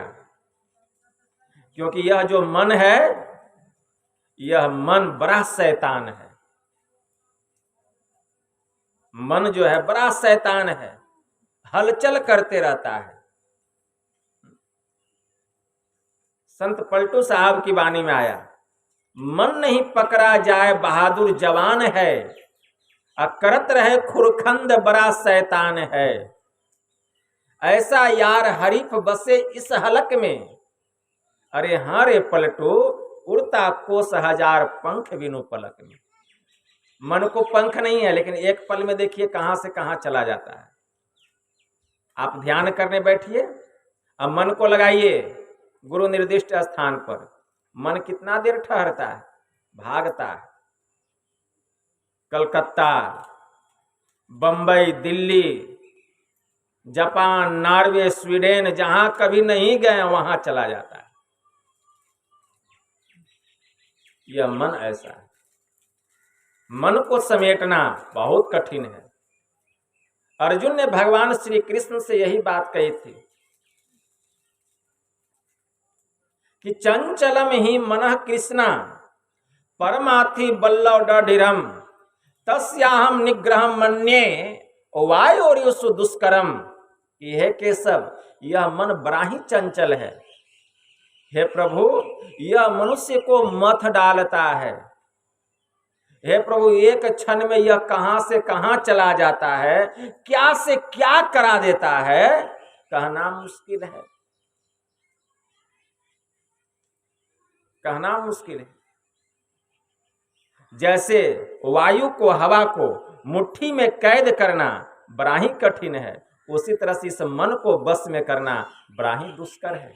S1: क्योंकि यह जो मन है, यह मन बड़ा शैतान है। मन जो है बड़ा शैतान है, हलचल करते रहता है। संत पलटू साहब की वाणी में आया, मन नहीं पकड़ा जाए बहादुर जवान है, करत रहे खुरखंद बड़ा शैतान है। ऐसा यार हरीफ बसे इस हलक में, अरे हाँ रे पलटू उड़ता कोस हजार पंख बिनु पलक में। मन को पंख नहीं है, लेकिन एक पल में देखिए कहां से कहां चला जाता है। आप ध्यान करने बैठिए, अब मन को लगाइए गुरु निर्दिष्ट स्थान पर, मन कितना देर ठहरता है, भागता है। Calcutta, Bombay, Delhi, Japan, Norway, Sweden, जहां कभी नहीं गए वहां चला जाता है। यह मन ऐसा है। मन को समेटना बहुत कठिन है। अर्जुन ने भगवान श्री कृष्ण से यही बात कही थी कि चंचलम ही मनः कृष्णा परमार्थी बल्लव डढ़िरम तस्याहम निग्रहम मन्ये वायोरियुषु दुष्करम। यह केशव, यह मन बड़ा ही चंचल है। हे प्रभु, यह मनुष्य को मथ डालता है। हे प्रभु, एक क्षण में यह कहां से कहां चला जाता है, क्या से क्या करा देता है, कहना मुश्किल है, कहना मुश्किल है। जैसे वायु को, हवा को मुट्ठी में कैद करना बड़ा ही कठिन है, उसी तरह से इस मन को बस में करना बड़ा ही दुष्कर है।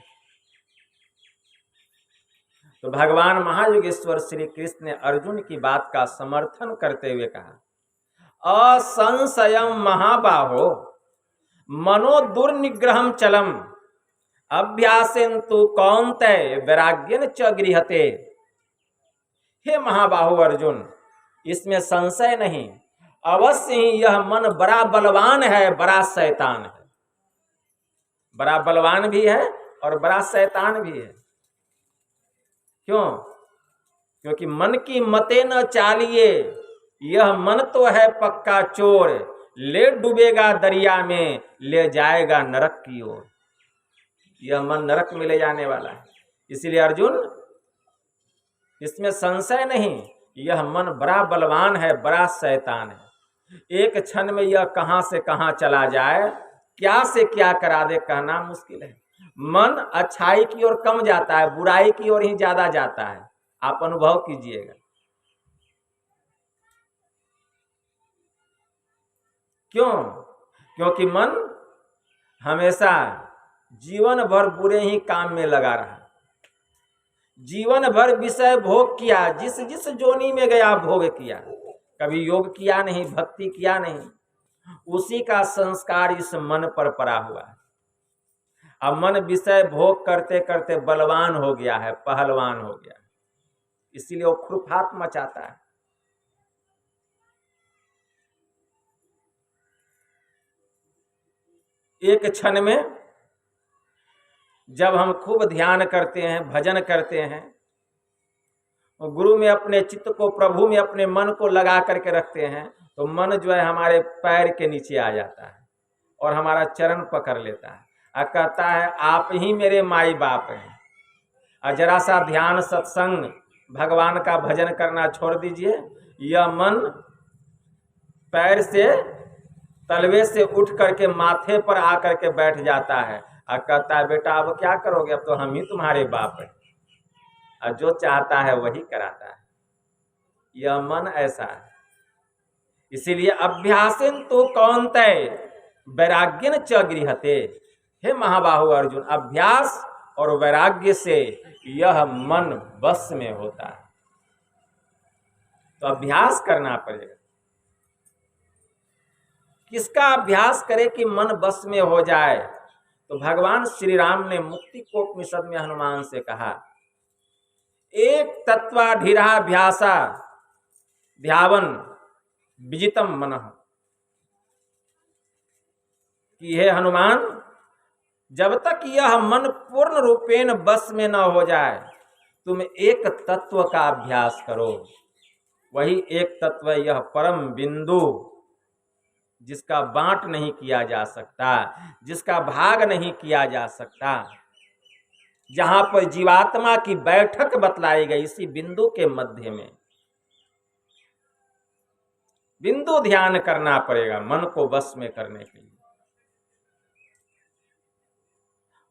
S1: तो भगवान महायोगेश्वर श्री कृष्ण ने अर्जुन की बात का समर्थन करते हुए कहा, असंशयम महाबाहो मनो दुर्निग्रहम चलम अभ्यासेन तु कौन्तेय वैराग्येन च गृह्यते। हे महाबाहु अर्जुन, इसमें संशय नहीं, अवश्य ही यह मन बड़ा बलवान है, बड़ा शैतान है। बड़ा बलवान भी है और बड़ा शैतान भी है। क्यों? क्योंकि मन की मते न चालिए, यह मन तो है पक्का चोर, ले डूबेगा दरिया में, ले जाएगा नरक की ओर। यह मन नरक में ले जाने वाला है। इसलिए अर्जुन, इसमें संशय नहीं, यह मन बड़ा बलवान है, बड़ा शैतान है। एक क्षण में यह कहां से कहां चला जाए, क्या से क्या करा दे, कहना मुश्किल है। मन अच्छाई की ओर कम जाता है, बुराई की ओर ही ज्यादा जाता है। आप अनुभव कीजिएगा। क्यों? क्योंकि मन हमेशा जीवन भर बुरे ही काम में लगा रहा, जीवन भर विषय भोग किया, जिस जिस जोनी में गया भोग किया, कभी योग किया नहीं, भक्ति किया नहीं, उसी का संस्कार इस मन पर पड़ा हुआ है। अब मन विषय भोग करते करते बलवान हो गया है, पहलवान हो गया है, इसीलिए वो खुरफात मचाता है। एक क्षण में जब हम खूब ध्यान करते हैं, भजन करते हैं, गुरु में अपने चित्त को, प्रभु में अपने मन को लगा करके रखते हैं, तो मन जो है हमारे पैर के नीचे आ जाता है और हमारा चरण पकड़ लेता है और कहता है, आप ही मेरे माई बाप हैं। और जरा सा ध्यान, सत्संग, भगवान का भजन करना छोड़ दीजिए, यह मन पैर से, तलवे से उठ करके माथे पर आकर के बैठ जाता है और कहता है, बेटा अब क्या करोगे, अब तो हम ही तुम्हारे बाप हैं, और जो चाहता है वही कराता है। यह मन ऐसा है। इसीलिए अभ्यासेन तो कौन्तेय वैराग्येन च गृह्यते। हे महाबाहु अर्जुन, अभ्यास और वैराग्य से यह मन बस में होता है। तो अभ्यास करना पड़ेगा। किसका अभ्यास करे कि मन बस में हो जाए? तो भगवान श्री राम ने मुक्ति कोपनिषद में हनुमान से कहा, एक तत्वाधीराभ्यासा ध्यावन विजितम मनः, कि हे हनुमान, जब तक यह मन पूर्ण रूपेण बस में न हो जाए, तुम एक तत्व का अभ्यास करो। वही एक तत्व यह परम बिंदु, जिसका बांट नहीं किया जा सकता, जिसका भाग नहीं किया जा सकता, जहां पर जीवात्मा की बैठक बतलाई गई, इसी बिंदु के मध्य में बिंदु ध्यान करना पड़ेगा मन को बस में करने के लिए।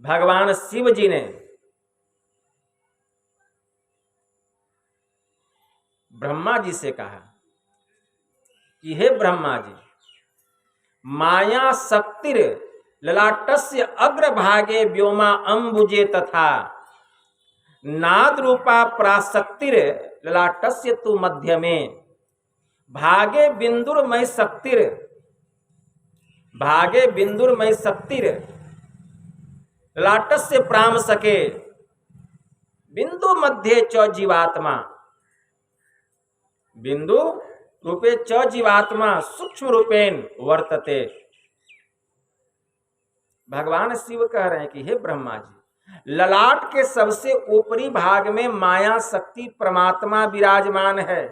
S1: भगवान शिव जी ने ब्रह्मा जी से कहा कि हे ब्रह्मा जी, माया शक्तिर ललाटस्य अग्रभागे व्योमा अंबुजे तथा नाद रूपा प्राशक्तिर ललाटस्य तु मध्य में भागे बिंदुरमय शक्तिर ललाटस्य प्राम सके बिंदु मध्य च जीवात्मा, बिंदु रूपे च जीवात्मा सूक्ष्म रूपेण वर्तते। भगवान शिव कह रहे हैं कि हे ब्रह्मा जी, ललाट के सबसे ऊपरी भाग में माया शक्ति परमात्मा विराजमान है,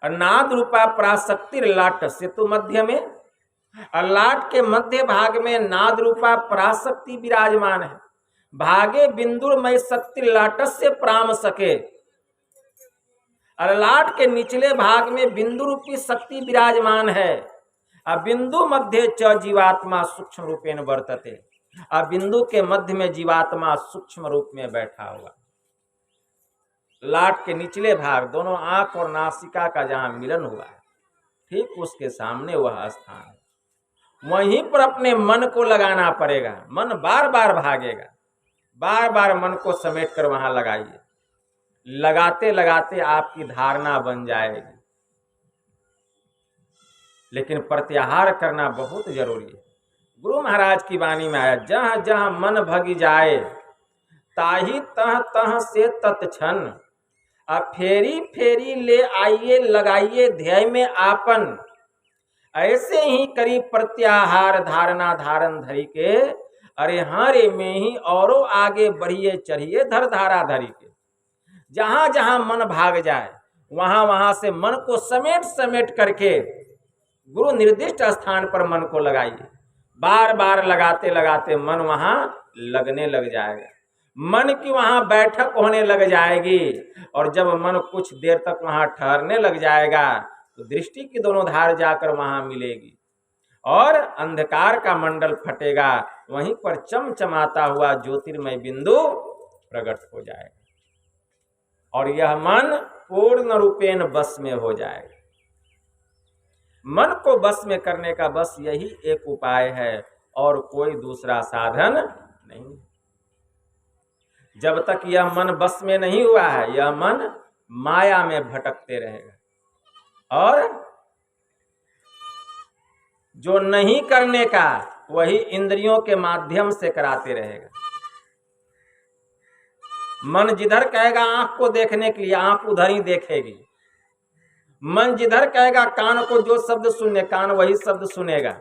S1: और नाद रूपा पराशक्ति ललाट से तो मध्य में, ललाट के मध्य भाग में नाद रूपा पराशक्ति विराजमान है। भागे बिंदुमय शक्ति ललाट से प्राम सके, ललाट के निचले भाग में बिंदु रूपी शक्ति विराजमान है। अब बिंदु मध्य च जीवात्मा सूक्ष्म रूपेण वर्तते, अब बिंदु के मध्य में जीवात्मा सूक्ष्म रूप में बैठा हुआ। लाट के निचले भाग, दोनों आंख और नासिका का जहां मिलन हुआ है, ठीक उसके सामने वह स्थान है। वहीं पर अपने मन को लगाना पड़ेगा। मन बार बार भागेगा, बार बार मन को समेट कर वहां लगाइए। लगाते लगाते आपकी धारणा बन जाएगी, लेकिन प्रत्याहार करना बहुत जरूरी है। गुरु महाराज की वाणी में आया, जहाँ जहाँ मन भगी जाए ताही तह तह से तत्क्षण, अब फेरी फेरी ले आइए लगाइए ध्यय में आपन, ऐसे ही करी प्रत्याहार धारणा धारण धरी के, अरे हारे में ही औरो आगे बढ़िए चढ़िए धर धारा धरी के। जहां जहां मन भाग जाए वहां वहां से मन को समेट समेट करके गुरु निर्दिष्ट स्थान पर मन को लगाइए। बार बार लगाते लगाते मन वहां लगने लग जाएगा, मन की वहां बैठक होने लग जाएगी। और जब मन कुछ देर तक वहां ठहरने लग जाएगा तो दृष्टि की दोनों धार जाकर वहां मिलेगी और अंधकार का मंडल फटेगा। वहीं पर चमचमाता हुआ ज्योतिर्मय बिंदु प्रकट हो जाएगा और यह मन पूर्ण रूपेण बस में हो जाएगा। मन को बस में करने का बस यही एक उपाय है और कोई दूसरा साधन नहीं। जब तक यह मन बस में नहीं हुआ है, यह मन माया में भटकते रहेगा और जो नहीं करने का वही इंद्रियों के माध्यम से कराते रहेगा। मन जिधर कहेगा आंख को देखने के लिए, आंख उधर ही देखेगी। मन जिधर कहेगा कान को जो शब्द सुनने, कान वही शब्द सुनेगा।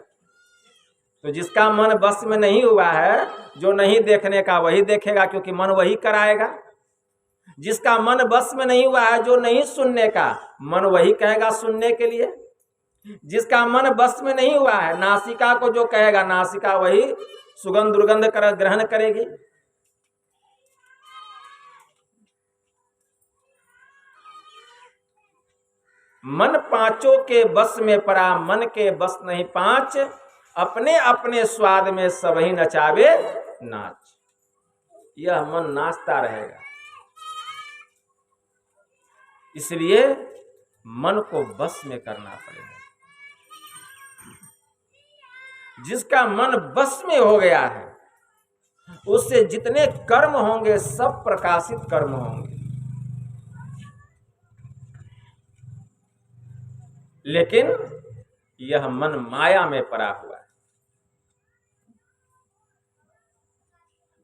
S1: तो जिसका मन बस में नहीं हुआ है, जो नहीं देखने का वही देखेगा, क्योंकि मन वही कराएगा। जिसका मन बस में नहीं हुआ है, जो नहीं सुनने का, मन वही कहेगा सुनने के लिए। जिसका मन बस में नहीं हुआ है, नासिका को जो कहेगा, नासिका वही सुगंध दुर्गंध ग्रहण करेगी। मन पांचों के बस में पड़ा, मन के बस नहीं पांच, अपने अपने स्वाद में सबही नचावे नाच। यह मन नाचता रहेगा। इसलिए मन को बस में करना पड़ेगा। जिसका मन बस में हो गया है, उससे जितने कर्म होंगे सब प्रकाशित कर्म होंगे। लेकिन यह मन माया में पड़ा हुआ है।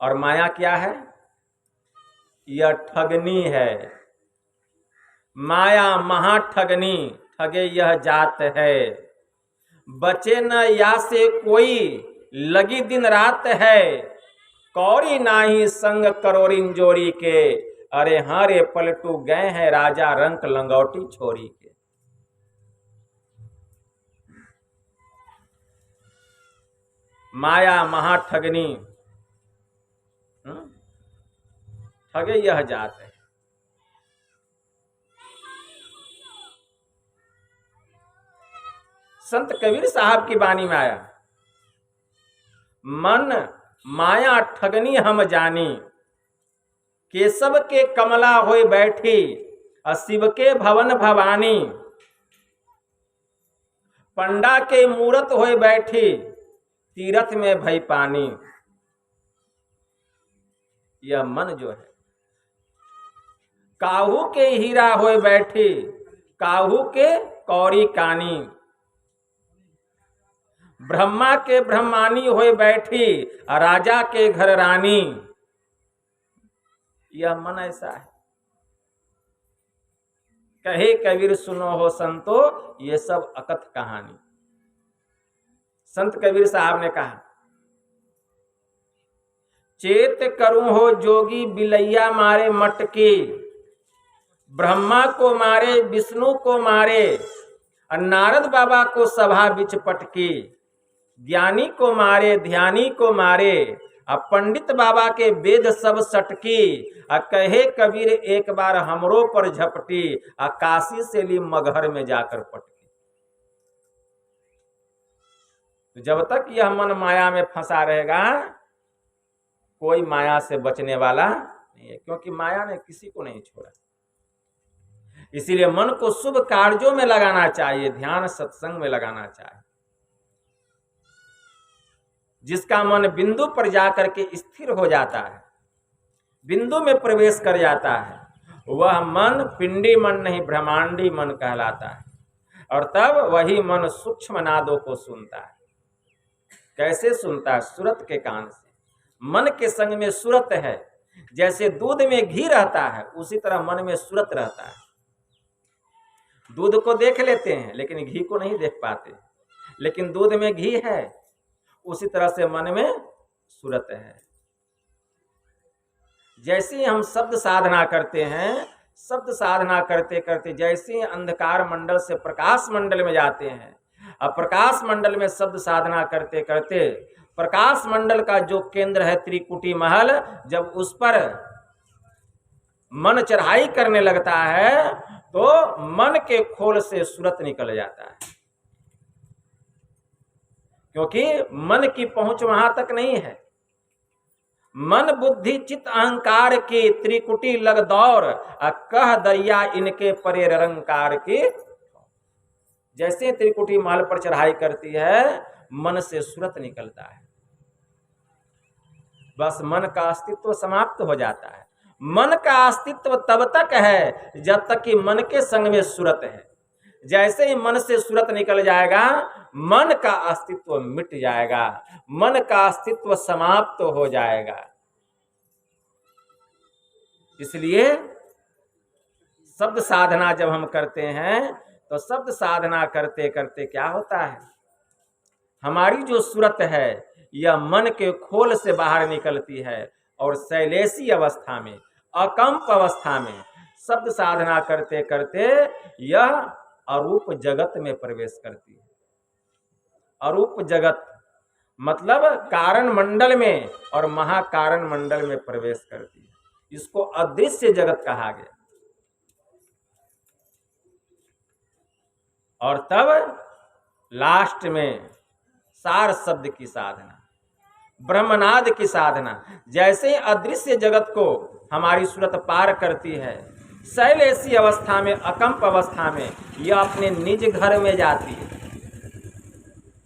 S1: और माया क्या है? यह ठगनी है। माया महाठगनी, ठगे यह जात है। बचे न या से कोई, लगी दिन रात है, कौरी नाही संग करोरिन जोरी के। अरे हाँ रे पलटू गए हैं राजा रंक लंगौटी छोरी के। माया महाठगनी, ठगे यह जात है। संत कबीर साहब की वाणी में आया, मन माया ठगनी हम जानी, केशव के कमला होय बैठी, शिव के भवन भवानी। पंडा के मूरत होय बैठी, तीरथ में भई पानी। यह मन जो है, काहू के हीरा होय बैठी, काहू के कौरी कानी। ब्रह्मा के ब्रह्मानी होय बैठी, राजा के घर रानी। यह मन ऐसा है। कहे कबीर सुनो हो संतो, ये सब अकथ कहानी। संत कबीर साहब ने कहा, चेत करूं हो जोगी बिलैया मारे मटकी। ब्रह्मा को मारे विष्णु को मारे, और नारद बाबा को सभा बिच पटकी। ज्ञानी को मारे ध्यानी को मारे, और पंडित बाबा के वेद सब सटकी। और कहे कबीर एक बार हमरो पर झपटी, और काशी से ली मगहर में जाकर पटकी। तो जब तक यह मन माया में फंसा रहेगा, कोई माया से बचने वाला नहीं है, क्योंकि माया ने किसी को नहीं छोड़ा। इसीलिए मन को शुभ कार्यों में लगाना चाहिए, ध्यान सत्संग में लगाना चाहिए। जिसका मन बिंदु पर जाकर के स्थिर हो जाता है, बिंदु में प्रवेश कर जाता है, वह मन पिंडी मन नहीं ब्रह्मांडी मन कहलाता है। और तब वही मन सूक्ष्म नादों को सुनता है। कैसे सुनता है? सूरत के कान से। मन के संग में सूरत है। जैसे दूध में घी रहता है, उसी तरह मन में सूरत रहता है। दूध को देख लेते हैं लेकिन घी को नहीं देख पाते, लेकिन दूध में घी है, उसी तरह से मन में सूरत है। जैसे ही हम शब्द साधना करते हैं, शब्द साधना करते करते जैसे ही अंधकार मंडल से प्रकाश मंडल में जाते हैं, अब प्रकाश मंडल में शब्द साधना करते करते प्रकाश मंडल का जो केंद्र है त्रिकुटी महल, जब उस पर मन चढ़ाई करने लगता है तो मन के खोल से सूरत निकल जाता है। क्योंकि मन की पहुंच वहां तक नहीं है। मन बुद्धि चित्त अहंकार की त्रिकुटी लग दौर, कह दरिया इनके परे रंकार की। जैसे त्रिकुटी महल पर चढ़ाई करती है, मन से सूरत निकलता है, बस मन का अस्तित्व समाप्त हो जाता है। मन का अस्तित्व तब तक है जब तक कि मन के संग में सूरत है। जैसे ही मन से सूरत निकल जाएगा, मन का अस्तित्व मिट जाएगा, मन का अस्तित्व समाप्त हो जाएगा। इसलिए शब्द साधना जब हम करते हैं तो शब्द साधना करते करते क्या होता है, हमारी जो सूरत है यह मन के खोल से बाहर निकलती है और शैलेशी अवस्था में, अकंप अवस्था में शब्द साधना करते करते यह अरूप जगत में प्रवेश करती है। अरूप जगत मतलब कारण मंडल में और महाकारण मंडल में प्रवेश करती है। इसको अदृश्य जगत कहा गया। और तब लास्ट में सार शब्द की साधना, ब्रह्मनाद की साधना। जैसे ही अदृश्य जगत को हमारी सूरत पार करती है, शैलेशी अवस्था में, अकंप अवस्था में, यह अपने निज घर में जाती है।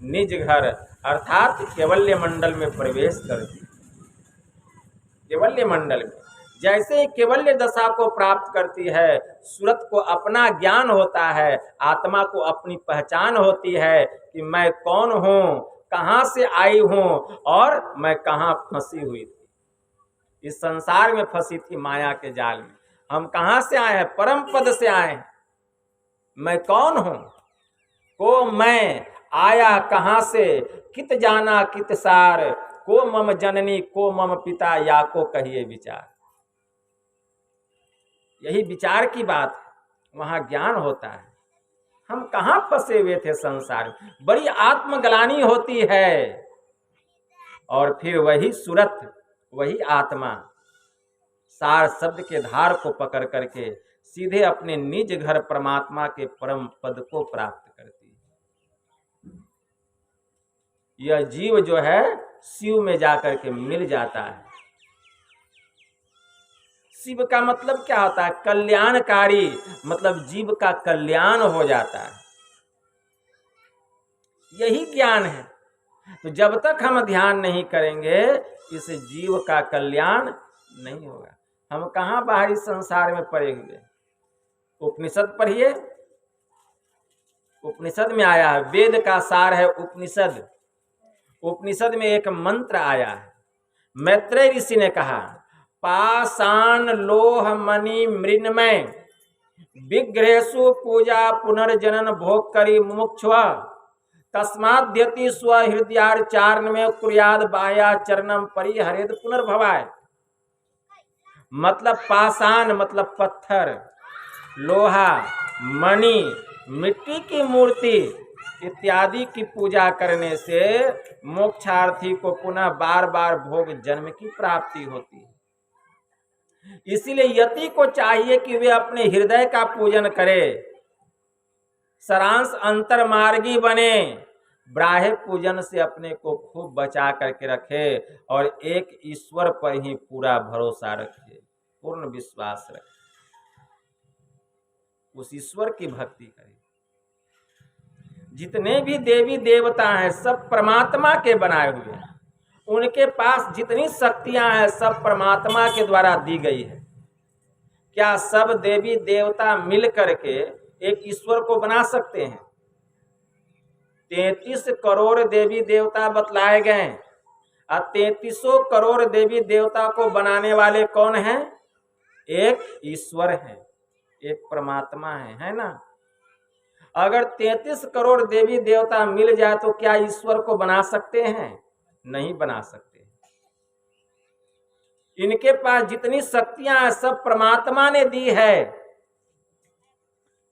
S1: निज घर अर्थात केवल्य मंडल में प्रवेश करती है। केवल्य मंडल में जैसे ही केवल्य दशा को प्राप्त करती है, सूरत को अपना ज्ञान होता है, आत्मा को अपनी पहचान होती है कि मैं कौन हूँ, कहाँ से आई हूँ और मैं कहाँ फंसी हुई थी। इस संसार में फंसी थी माया के जाल में। हम कहाँ से आए हैं? परम पद से आए हैं। मैं कौन हूँ? को मैं आया कहाँ से, कित जाना कित सार, को मम जननी को मम पिता, या को कहिए विचार। यही विचार की बात है, वहां ज्ञान होता है। हम कहाँ फंसे हुए थे संसार में, बड़ी आत्मग्लानि होती है, और फिर वही सूरत, वही आत्मा सार शब्द के धार को पकड़ करके सीधे अपने निज घर परमात्मा के परम पद को प्राप्त करती है। यह जीव जो है शिव में जाकर के मिल जाता है। शिव का मतलब क्या होता है? कल्याणकारी, मतलब जीव का कल्याण हो जाता है। यही ज्ञान है। तो जब तक हम ध्यान नहीं करेंगे इस जीव का कल्याण नहीं होगा। हम कहाँ बाहरी संसार में पड़े हुए। उपनिषद पढ़िए, उपनिषद में आया है, वेद का सार है उपनिषद। उपनिषद में एक मंत्र आया है, मैत्रेय ऋषि ने कहा, पाषाण लोह मणि मृण्मय विग्रहेषु पूजा पुनर्जनन भोग करी मुमुक्षुः तस्माद्यति स्वहृदयार्चारण में कुर्याद बाह्याचरणम परिहरेद पुनर्भवाय। मतलब पाषाण मतलब पत्थर, लोहा, मणि, मिट्टी की मूर्ति इत्यादि की पूजा करने से मोक्षार्थी को पुनः बार बार भोग जन्म की प्राप्ति होती है। इसीलिए यति को चाहिए कि वे अपने हृदय का पूजन करे, सारांश अंतर्मार्गी बने, बाह्य पूजन से अपने को खूब बचा करके रखे और एक ईश्वर पर ही पूरा भरोसा रखे, पूर्ण विश्वास रखे, उस ईश्वर की भक्ति करे। जितने भी देवी देवता हैं सब परमात्मा के बनाए हुए हैं, उनके पास जितनी शक्तियां हैं सब परमात्मा के द्वारा दी गई है। क्या सब देवी देवता मिल करके एक ईश्वर को बना सकते हैं? 33 करोड़ देवी देवता बतलाए गए और 33 करोड़ देवी देवता को बनाने वाले कौन हैं? एक ईश्वर है, एक परमात्मा है ना। अगर 33 करोड़ देवी देवता मिल जाए तो क्या ईश्वर को बना सकते हैं? नहीं बना सकते। इनके पास जितनी शक्तियां हैं सब परमात्मा ने दी है,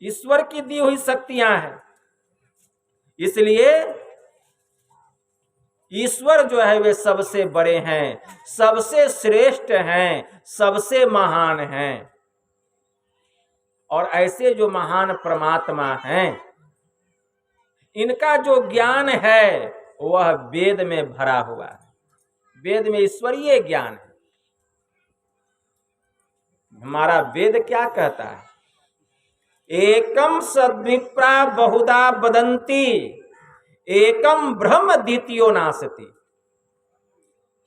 S1: ईश्वर की दी हुई शक्तियां हैं। इसलिए ईश्वर जो है वे सबसे बड़े हैं, सबसे श्रेष्ठ हैं, सबसे महान हैं। और ऐसे जो महान परमात्मा हैं, इनका जो ज्ञान है वह वेद में भरा हुआ है। वेद में ईश्वरीय ज्ञान है। हमारा वेद क्या कहता है? एकम सद्विप्रा बहुधा वदन्ति एकम ब्रह्म द्वितीयो नास्ति।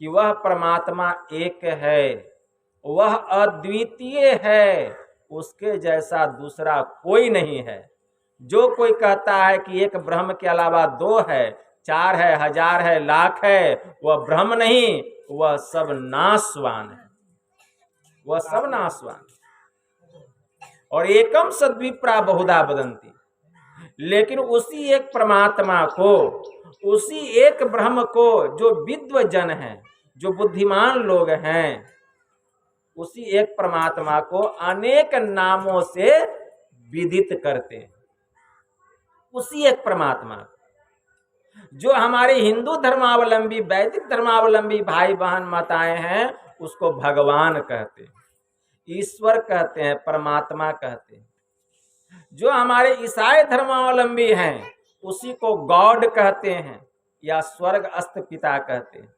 S1: कि वह परमात्मा एक है, वह अद्वितीय है, उसके जैसा दूसरा कोई नहीं है। जो कोई कहता है कि एक ब्रह्म के अलावा दो है, चार है, हजार है, लाख है, वह ब्रह्म नहीं, वह सब नाशवान है, वह सब नाशवान। और एकम सद्विप्रा बहुधा वदन्ति, लेकिन उसी एक परमात्मा को, उसी एक ब्रह्म को जो विद्वजन हैं, जो बुद्धिमान लोग हैं, उसी एक परमात्मा को अनेक नामों से विदित करते हैं। उसी एक परमात्मा जो हमारे हिंदू धर्मावलंबी, वैदिक धर्मावलंबी भाई बहन माताएं हैं, उसको भगवान कहते हैं, ईश्वर कहते हैं, परमात्मा कहते हैं। जो हमारे ईसाई धर्मावलंबी हैं उसी को गॉड कहते हैं या स्वर्ग अस्त पिता कहते हैं।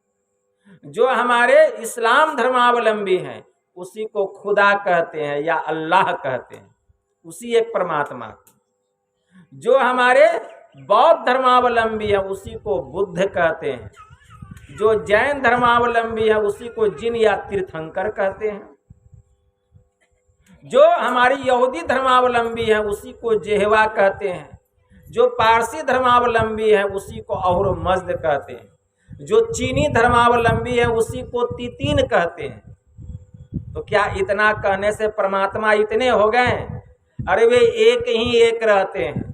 S1: जो हमारे इस्लाम धर्मावलंबी हैं उसी को खुदा कहते हैं या अल्लाह कहते हैं, उसी एक परमात्मा को। जो हमारे बौद्ध धर्मावलंबी हैं उसी को बुद्ध कहते हैं। जो जैन धर्मावलंबी है उसी को जिन या तीर्थंकर कहते हैं। जो हमारी यहूदी धर्मावलंबी है उसी को जेहवा कहते हैं। जो पारसी धर्मावलंबी है उसी को अहुर मज्द कहते हैं। जो चीनी धर्मावलंबी है उसी को तितीन कहते हैं। तो क्या इतना कहने से परमात्मा इतने हो गए? अरे वे एक ही एक रहते हैं।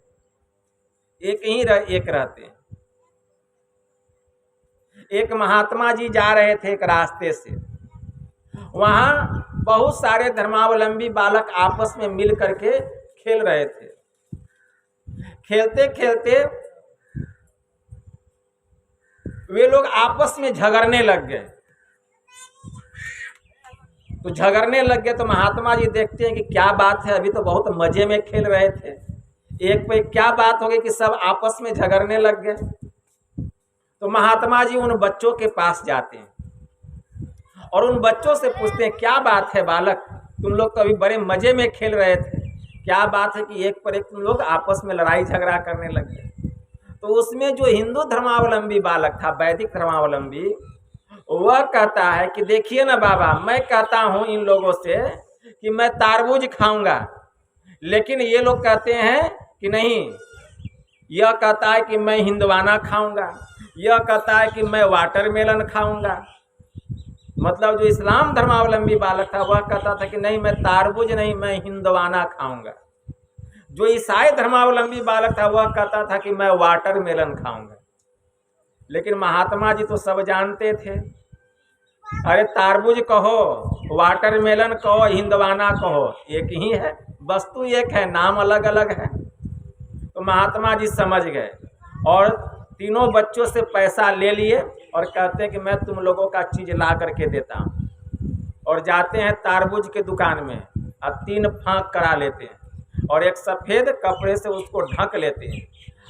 S1: एक रहते हैं। एक महात्मा जी जा रहे थे एक रास्ते से, वहां बहुत सारे धर्मावलंबी बालक आपस में मिल करके खेल रहे थे। खेलते खेलते वे लोग आपस में झगड़ने लग गए। तो झगड़ने लग गए तो महात्मा जी देखते हैं कि क्या बात है, अभी तो बहुत मजे में खेल रहे थे, एक पे क्या बात हो गई कि सब आपस में झगड़ने लग गए। तो महात्मा जी उन बच्चों के पास जाते हैं और उन बच्चों से पूछते हैं, क्या बात है बालक, तुम लोग तो अभी बड़े मजे में खेल रहे थे, क्या बात है कि एक पर एक तुम लोग आपस में लड़ाई झगड़ा करने लग गए। तो उसमें जो हिंदू धर्मावलंबी बालक था, वैदिक धर्मावलंबी, वह कहता है कि देखिए ना बाबा, मैं कहता हूं इन लोगों से कि मैं तारबूज खाऊंगा, लेकिन ये लोग कहते हैं कि नहीं, यह कहता है कि मैं हिंदवाना खाऊंगा, यह कहता है कि मैं वाटरमेलन खाऊंगा। मतलब जो इस्लाम धर्मावलंबी बालक था वह कहता था कि नहीं, मैं तारबूज नहीं, मैं हिंदवाना खाऊंगा। जो ईसाई धर्मावलंबी बालक था वह कहता था कि मैं वाटरमेलन खाऊंगा। लेकिन महात्मा जी तो सब जानते थे, अरे तारबूज कहो, वाटरमेलन कहो, हिंदवाना कहो, एक ही है, वस्तु एक है, नाम अलग अलग है। तो महात्मा जी समझ गए और तीनों बच्चों से पैसा ले लिए और कहते हैं कि मैं तुम लोगों का चीज ला करके देता हूँ। और जाते हैं तारबूज के दुकान में और 3 फांक करा लेते हैं और एक सफ़ेद कपड़े से उसको ढक लेते हैं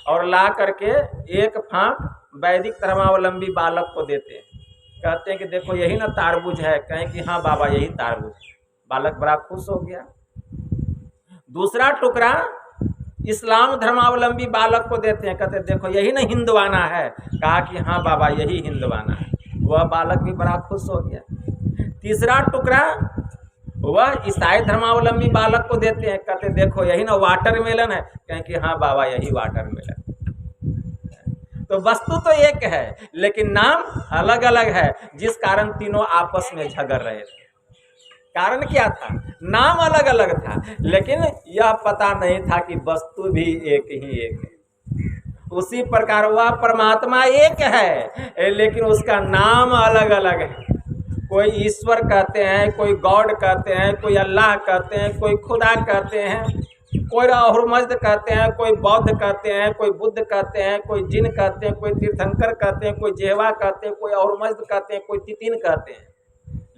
S1: और ला करके एक फांक वैदिक धर्मावलंबी बालक को देते हैं। कहते हैं कि देखो यही ना तारबूज है, कहें कि हाँ बाबा यही तारबूज। बालक बड़ा खुश हो गया। दूसरा टुकड़ा इस्लाम धर्मावलंबी बालक को देते हैं, कहते देखो यही ना हिंदवाना है, कहा कि हाँ बाबा यही हिंदवाना है। वह बालक भी बड़ा खुश हो गया। तीसरा टुकड़ा वह ईसाई धर्मावलंबी बालक को देते हैं, कहते देखो यही ना वाटरमेलन है, कहें कि हाँ बाबा यही वाटरमेलन। तो वस्तु तो एक है लेकिन नाम अलग अलग है, जिस कारण तीनों आपस में झगड़ रहे थे। कारण क्या था? नाम अलग अलग था, लेकिन यह पता नहीं था कि वस्तु भी एक ही एक है। उसी प्रकार वह परमात्मा एक है लेकिन उसका नाम अलग अलग है। कोई ईश्वर कहते हैं, कोई गॉड कहते हैं, कोई अल्लाह कहते हैं, कोई खुदा कहते हैं, कोई अहुरमज़्द कहते हैं, कोई बौद्ध कहते हैं, कोई बुद्ध कहते हैं, कोई जिन कहते हैं, कोई तीर्थंकर कहते हैं, कोई जेहवा कहते हैं, कोई अहुरमज़्द कहते हैं, कोई तितिन कहते हैं।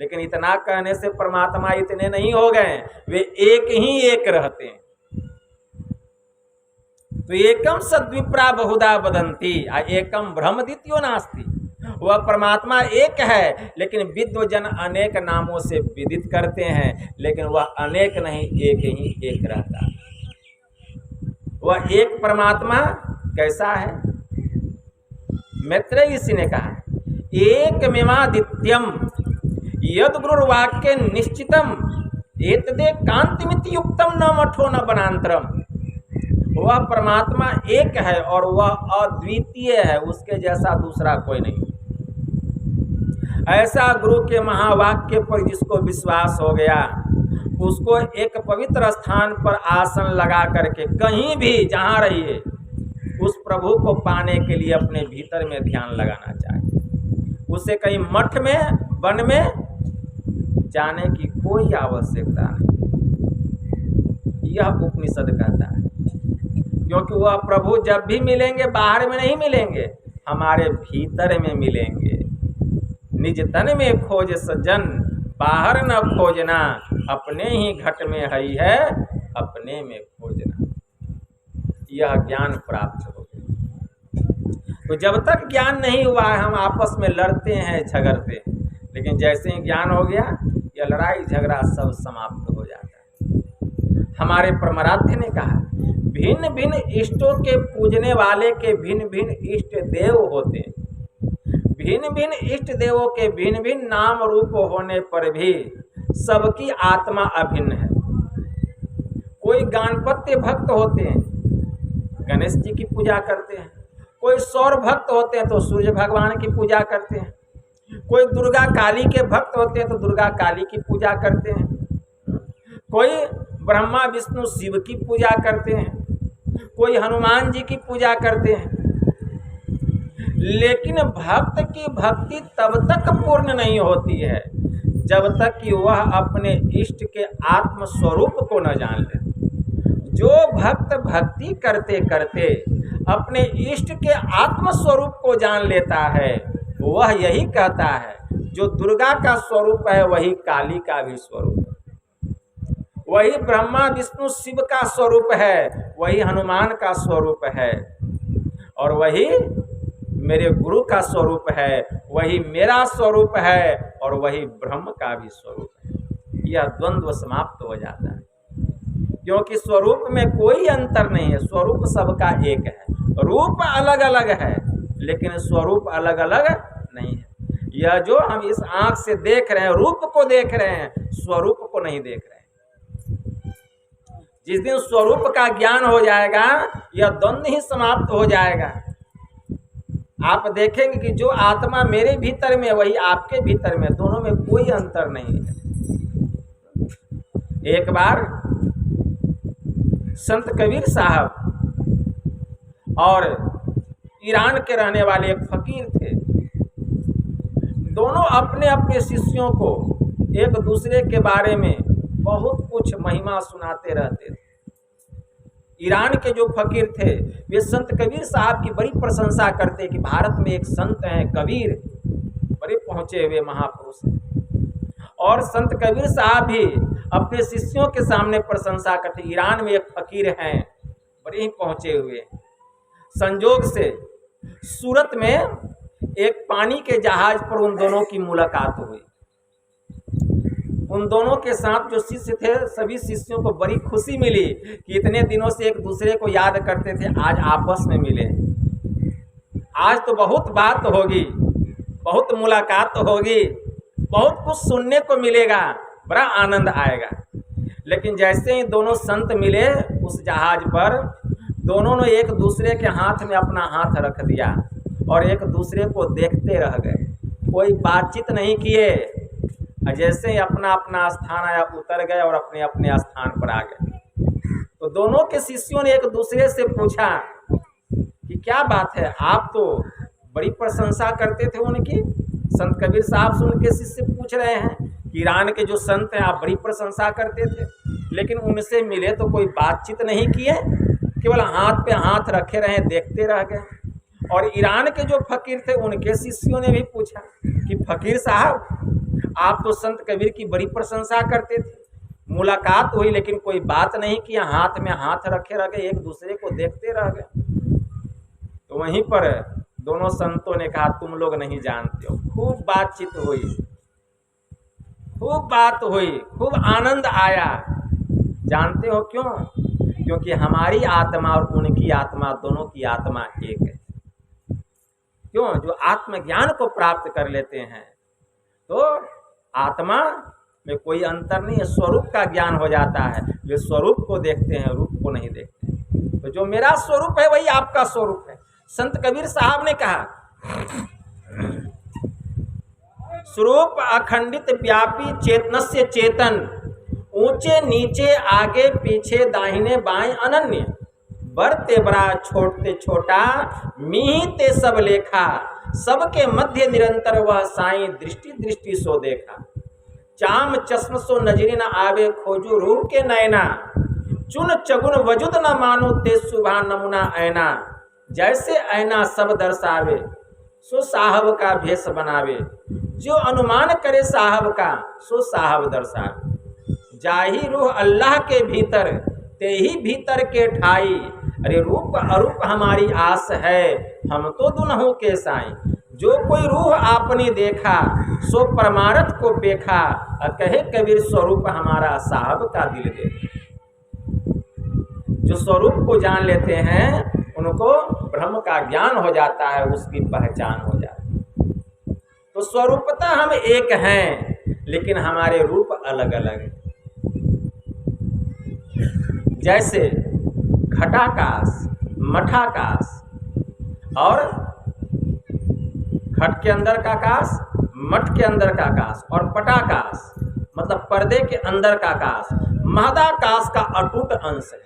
S1: लेकिन इतना कहने से परमात्मा इतने नहीं हो गए, वे एक ही एक रहते हैं। तो एकम सद्विप्रा बहुधा वदन्ति एकम ब्रह्म द्वितीयो नास्ति। वह परमात्मा एक है लेकिन विद्वजन अनेक नामों से विदित करते हैं, लेकिन वह अनेक नहीं, एक ही एक रहता है। वह एक परमात्मा कैसा है? मैत्रेय ऋषि ने कहा, एकमेवादित्यम यद गुरुर्वाक्य निश्चितम एतदे कांतिमिति युक्तम न मठो न वनांतरम। वह परमात्मा एक है और वह अद्वितीय है, उसके जैसा दूसरा कोई नहीं। ऐसा गुरु के महावाक्य पर जिसको विश्वास हो गया, उसको एक पवित्र स्थान पर आसन लगा करके कहीं भी जहाँ रहिए उस प्रभु को पाने के लिए अपने भीतर में ध्यान लगाना चाहिए। उसे कहीं मठ में, वन में जाने की कोई आवश्यकता नहीं। यह उपनिषद कहता है, क्योंकि वह प्रभु जब भी मिलेंगे बाहर में नहीं मिलेंगे, हमारे भीतर में मिलेंगे। निज तन में खोज सज्जन बाहर न खोजना, अपने ही घट में हई है अपने में खोजना। यह ज्ञान प्राप्त हो गया। तो जब तक ज्ञान नहीं हुआ है हम आपस में लड़ते हैं, झगड़ते हैं, लेकिन जैसे ही ज्ञान हो गया यह लड़ाई झगड़ा सब समाप्त हो जाता है। हमारे परमाराध्य ने कहा, भिन्न भिन्न इष्टों के पूजने वाले के भिन्न भिन्न इष्ट देव होते हैं। भिन्न भिन्न इष्ट देवों के भिन्न भिन्न नाम रूप होने पर भी सबकी आत्मा अभिन्न है। कोई गणपत्य भक्त होते हैं, गणेश जी की पूजा करते हैं। कोई सौर भक्त होते हैं तो सूर्य भगवान की पूजा करते हैं। कोई दुर्गा काली के भक्त होते हैं तो दुर्गा काली की पूजा करते हैं। कोई ब्रह्मा विष्णु शिव की पूजा करते हैं। कोई हनुमान जी की पूजा करते हैं, लेकिन भक्त की भक्ति तब तक पूर्ण नहीं होती है जब तक कि वह अपने इष्ट के आत्म स्वरूप को न जान ले। जो भक्त भक्ति करते करते अपने इष्ट के आत्म स्वरूप को जान लेता है, वह यही कहता है जो दुर्गा का स्वरूप है वही काली का भी स्वरूप है, वही ब्रह्मा विष्णु शिव का स्वरूप है, वही हनुमान का स्वरूप है, और वही मेरे गुरु का स्वरूप है, वही मेरा स्वरूप है, और वही ब्रह्म का भी स्वरूप है। यह द्वंद्व समाप्त हो जाता है, क्योंकि स्वरूप में कोई अंतर नहीं है, स्वरूप सबका एक है। रूप अलग अलग है लेकिन स्वरूप अलग अलग नहीं है। यह जो हम इस आंख से देख रहे हैं, रूप को देख रहे हैं, स्वरूप को नहीं देख रहे हैं। जिस दिन स्वरूप का ज्ञान हो जाएगा, यह द्वंद्व ही समाप्त हो जाएगा। आप देखेंगे कि जो आत्मा मेरे भीतर में वही आपके भीतर में, दोनों में कोई अंतर नहीं है। एक बार संत कबीर साहब और ईरान के रहने वाले एक फकीर थे, दोनों अपने अपने शिष्यों को एक दूसरे के बारे में बहुत कुछ महिमा सुनाते रहते थे। ईरान के जो फकीर थे वे संत कबीर साहब की बड़ी प्रशंसा करते कि भारत में एक संत हैं कबीर, बड़े पहुँचे हुए महापुरुष हैं। और संत कबीर साहब भी अपने शिष्यों के सामने प्रशंसा करते, ईरान में एक फकीर हैं बड़े ही पहुँचे हुए। संजोग से सूरत में एक पानी के जहाज पर उन दोनों की मुलाकात हुई। उन दोनों के साथ जो शिष्य थे, सभी शिष्यों को बड़ी खुशी मिली कि इतने दिनों से एक दूसरे को याद करते थे, आज आपस में मिले। आज तो बहुत बात होगी, बहुत मुलाकात होगी, बहुत कुछ सुनने को मिलेगा, बड़ा आनंद आएगा। लेकिन जैसे ही दोनों संत मिले उस जहाज पर, दोनों ने एक दूसरे के हाथ में अपना हाथ रख दिया और एक दूसरे को देखते रह गए, कोई बातचीत नहीं किए। जैसे ही अपना अपना स्थान आया उतर गए और अपने अपने स्थान पर आ गए। तो दोनों के शिष्यों ने एक दूसरे से पूछा कि क्या बात है, आप तो बड़ी प्रशंसा करते थे उनकी। संत कबीर साहब से उनके शिष्य पूछ रहे हैं कि ईरान के जो संत हैं आप बड़ी प्रशंसा करते थे, लेकिन उनसे मिले तो कोई बातचीत नहीं किए, केवल हाथ पे हाथ रखे रहे, देखते रह गए। और ईरान के जो फकीर थे उनके शिष्यों ने भी पूछा कि फकीर साहब आप तो संत कबीर की बड़ी प्रशंसा करते थे, मुलाकात हुई लेकिन कोई बात नहीं किया, हाथ में हाथ रखे रह गए, एक दूसरे को देखते रह गए। तो वहीं पर दोनों संतों ने कहा तुम लोग नहीं जानते हो, खूब बातचीत हुई, खूब बात हुई, खूब आनंद आया। जानते हो क्यों? क्योंकि हमारी आत्मा और उनकी आत्मा, दोनों की आत्मा एक है। क्यों? जो आत्मज्ञान को प्राप्त कर लेते हैं तो आत्मा में कोई अंतर नहीं है, स्वरूप का ज्ञान हो जाता है। वे स्वरूप को देखते हैं, रूप को नहीं देखते। तो जो मेरा स्वरूप है वही आपका स्वरूप है। संत कबीर साहब ने कहा स्वरूप अखंडित व्यापी चेतनस्य चेतन, ऊंचे नीचे आगे पीछे दाहिने बाएं अनन्य, बड़ते बड़ा छोड़ते छोटा मीते सब लेखा, सबके मध्य निरंतर वह साईं दृष्टि दृष्टि सो देखा। चाम चश्म सो नजरी न आवे खोजू रूह के नैना, चुन चगुन वजुद न मानो ते सुभा नमुना ऐना, जैसे ऐना सब दर्शावे सो साहब का भेष बनावे, जो अनुमान करे साहब का सो साहब दर्शावे। जाही रूह अल्लाह के भीतर ते ही भीतर के ठाई, अरे रूप अरूप हमारी आस है हम तो दुनहों के साईं, जो कोई रूह आपने देखा सो परमारथ को पेखा, कहे कबीर स्वरूप हमारा साहब का दिल देखा। जो स्वरूप को जान लेते हैं उनको ब्रह्म का ज्ञान हो जाता है, उसकी पहचान हो जाती है। तो स्वरूपता हम एक हैं लेकिन हमारे रूप अलग अलग हैं। जैसे घटाकाश, मठाकाश, और घट के अंदर का आकाश, मठ के अंदर का आकाश, और पटाकाश मतलब पर्दे के अंदर का आकाश, महदाकाश का अटूट अंश है।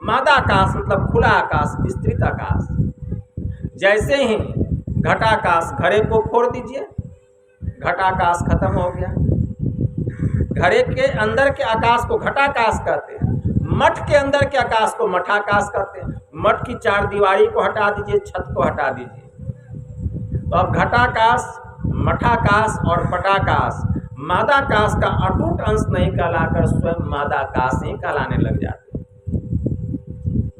S1: मादाकाश मतलब खुला आकाश, विस्तृत आकाश। जैसे ही घटाकाश, घड़े को फोड़ दीजिए, घटाकाश खत्म हो गया। घड़े के अंदर के आकाश को घटाकाश कहते हैं, मठ के अंदर के आकाश को मठाकाश कहते हैं। मठ की चार दीवारी को हटा दीजिए, छत को हटा दीजिए, तो अब घटाकाश, मठाकाश और पटाकाश, मादाकाश का अटूट अंश नहीं कहलाकर स्वयं मादाकाश ही कहलाने लग जाते।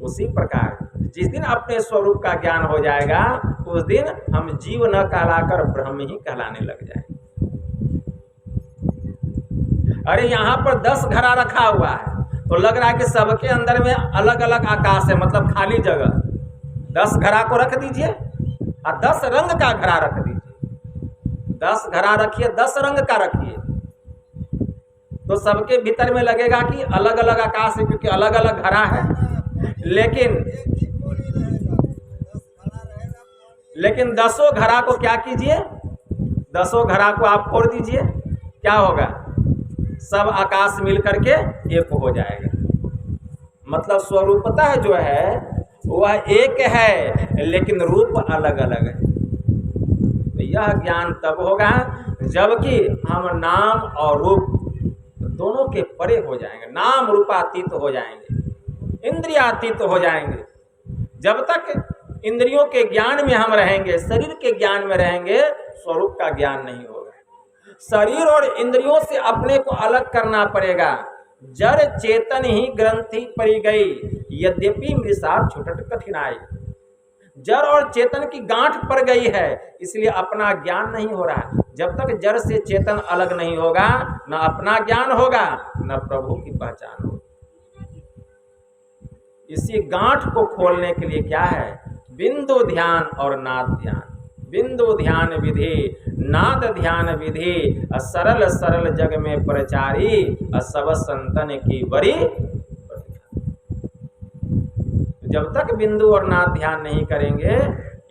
S1: उसी प्रकार जिस दिन अपने स्वरूप का ज्ञान हो जाएगा, उस दिन हम जीव न कहलाकर ब्रह्म ही कहलाने लग जाएंगे। अरे यहाँ पर 10 घड़ा रखा हुआ है, तो लग रहा है कि सबके अंदर में अलग अलग आकाश है, मतलब खाली जगह। 10 घड़ा को रख दीजिए और 10 रंग का घड़ा रख दीजिए। 10 घड़ा रखिए, 10 रंग का रखिए, तो सबके भीतर में लगेगा कि अलग अलग आकाश है, क्योंकि अलग अलग घड़ा है। लेकिन 10 घड़ा को क्या कीजिए, 10 घड़ा को आप फोड़ दीजिए, क्या होगा, सब आकाश मिल करके एक हो जाएगा। मतलब स्वरूपतः जो है वह एक है, लेकिन रूप अलग अलग है। तो यह ज्ञान तब होगा जबकि हम नाम और रूप दोनों के परे हो जाएंगे, नाम रूपातीत हो जाएंगे, इंद्रियातीत हो जाएंगे। जब तक इंद्रियों के ज्ञान में हम रहेंगे, शरीर के ज्ञान में रहेंगे, स्वरूप का ज्ञान नहीं होगा। शरीर और इंद्रियों से अपने को अलग करना पड़ेगा। जड़ चेतन ही ग्रंथि परी गई, यद्यपि मृषा छुटट कठिनाई। जड़ और चेतन की गांठ पड़ गई है, इसलिए अपना ज्ञान नहीं हो रहा। जब तक जड़ से चेतन अलग नहीं होगा, न अपना ज्ञान होगा, न प्रभु की पहचान होगी। इसी गांठ को खोलने के लिए क्या है, बिंदु ध्यान और नाद ध्यान। बिंदु ध्यान विधि, नाद ध्यान विधि, सरल सरल जग में प्रचारी, सब संतन की बड़ी। जब तक बिंदु और नाद ध्यान नहीं करेंगे,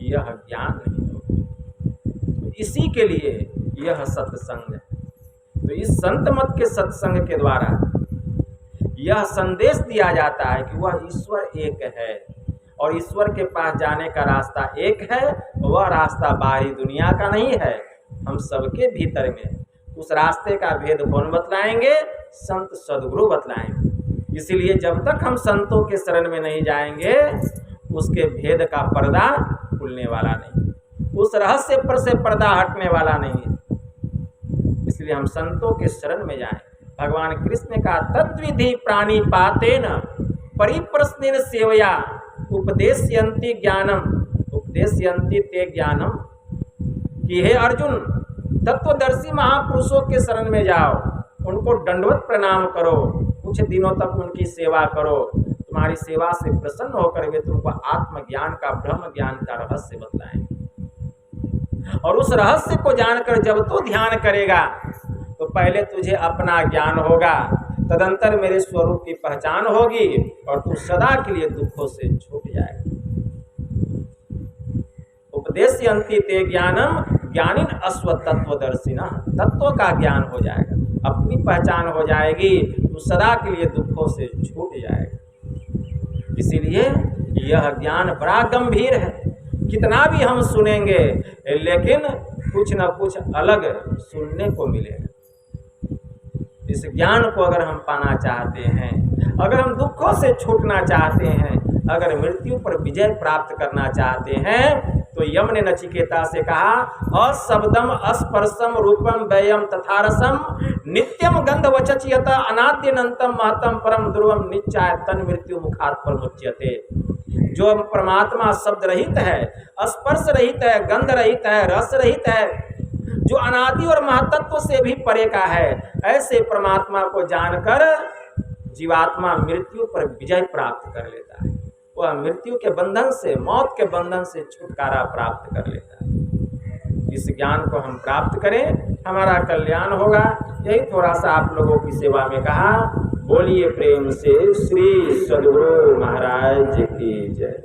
S1: यह ज्ञान नहीं होगा। इसी के लिए यह सत्संग है। तो इस संत मत के सत्संग के द्वारा यह संदेश दिया जाता है कि वह ईश्वर एक है, और ईश्वर के पास जाने का रास्ता एक है। वह रास्ता बाहरी दुनिया का नहीं है, हम सबके भीतर में। उस रास्ते का भेद कौन बतलाएंगे, संत सदगुरु बतलाएंगे। इसीलिए जब तक हम संतों के शरण में नहीं जाएंगे, उसके भेद का पर्दा खुलने वाला नहीं, उस रहस्य पर से पर्दा हटने वाला नहीं है। इसलिए हम संतों के शरण में जाएं। भगवान कृष्ण ने कहा, तद्विधि प्राणी पातेन परिप्रश्नेन सेवया उपदेशयन्ति ज्ञानम, उपदेशयन्ति ते ज्ञानम। कि हे अर्जुन, तत्वदर्शी महापुरुषों के शरण में जाओ, उनको दंडवत प्रणाम करो, कुछ दिनों तक उनकी सेवा करो। तुम्हारी सेवा से प्रसन्न होकर वे तुमको आत्मज्ञान का, ब्रह्म ज्ञान का रहस्य बताएंगे। और उस रहस्य को जानकर जब तू ध्यान करेगा, तो पहले तुझे अपना ज्ञान होगा, तदंतर मेरे स्वरूप की पहचान होगी, और तू सदा के लिए दुखों से छूट जाएगा। उपदेशयन्ति ते ज्ञानम ज्ञानिन अस्वतत्वदर्शिना, तत्व का ज्ञान हो जाएगा, अपनी पहचान हो जाएगी, तू सदा के लिए दुखों से छूट जाएगा। इसीलिए यह ज्ञान बड़ा गंभीर है। कितना भी हम सुनेंगे, लेकिन कुछ न कुछ अलग सुनने को मिलेगा। इस ज्ञान को अगर हम पाना चाहते हैं, अगर हम दुखों से छूटना चाहते हैं, अगर मृत्यु पर विजय प्राप्त करना चाहते हैं, तो यम ने नचिकेता से कहा, अशब्दम अस्पर्शम रूपम व्ययम तथा रसम नित्यम गंध वचच्यत अनाद्यनंतम महतम परम ध्रुवम निश्चाय तन मृत्यु मुखात प्रमुच्यते। जो परमात्मा शब्द रहित है, स्पर्श रहित है, गंध रहित है, रस रहित है, जो अनादि और महतत्व से भी परे का है, ऐसे परमात्मा को जानकर जीवात्मा मृत्यु पर विजय प्राप्त कर लेता है। वह मृत्यु के बंधन से, मौत के बंधन से छुटकारा प्राप्त कर लेता है। इस ज्ञान को हम प्राप्त करें, हमारा कल्याण होगा। यही थोड़ा सा आप लोगों की सेवा में कहा। बोलिए प्रेम से श्री सद्गुरु महाराज की जय।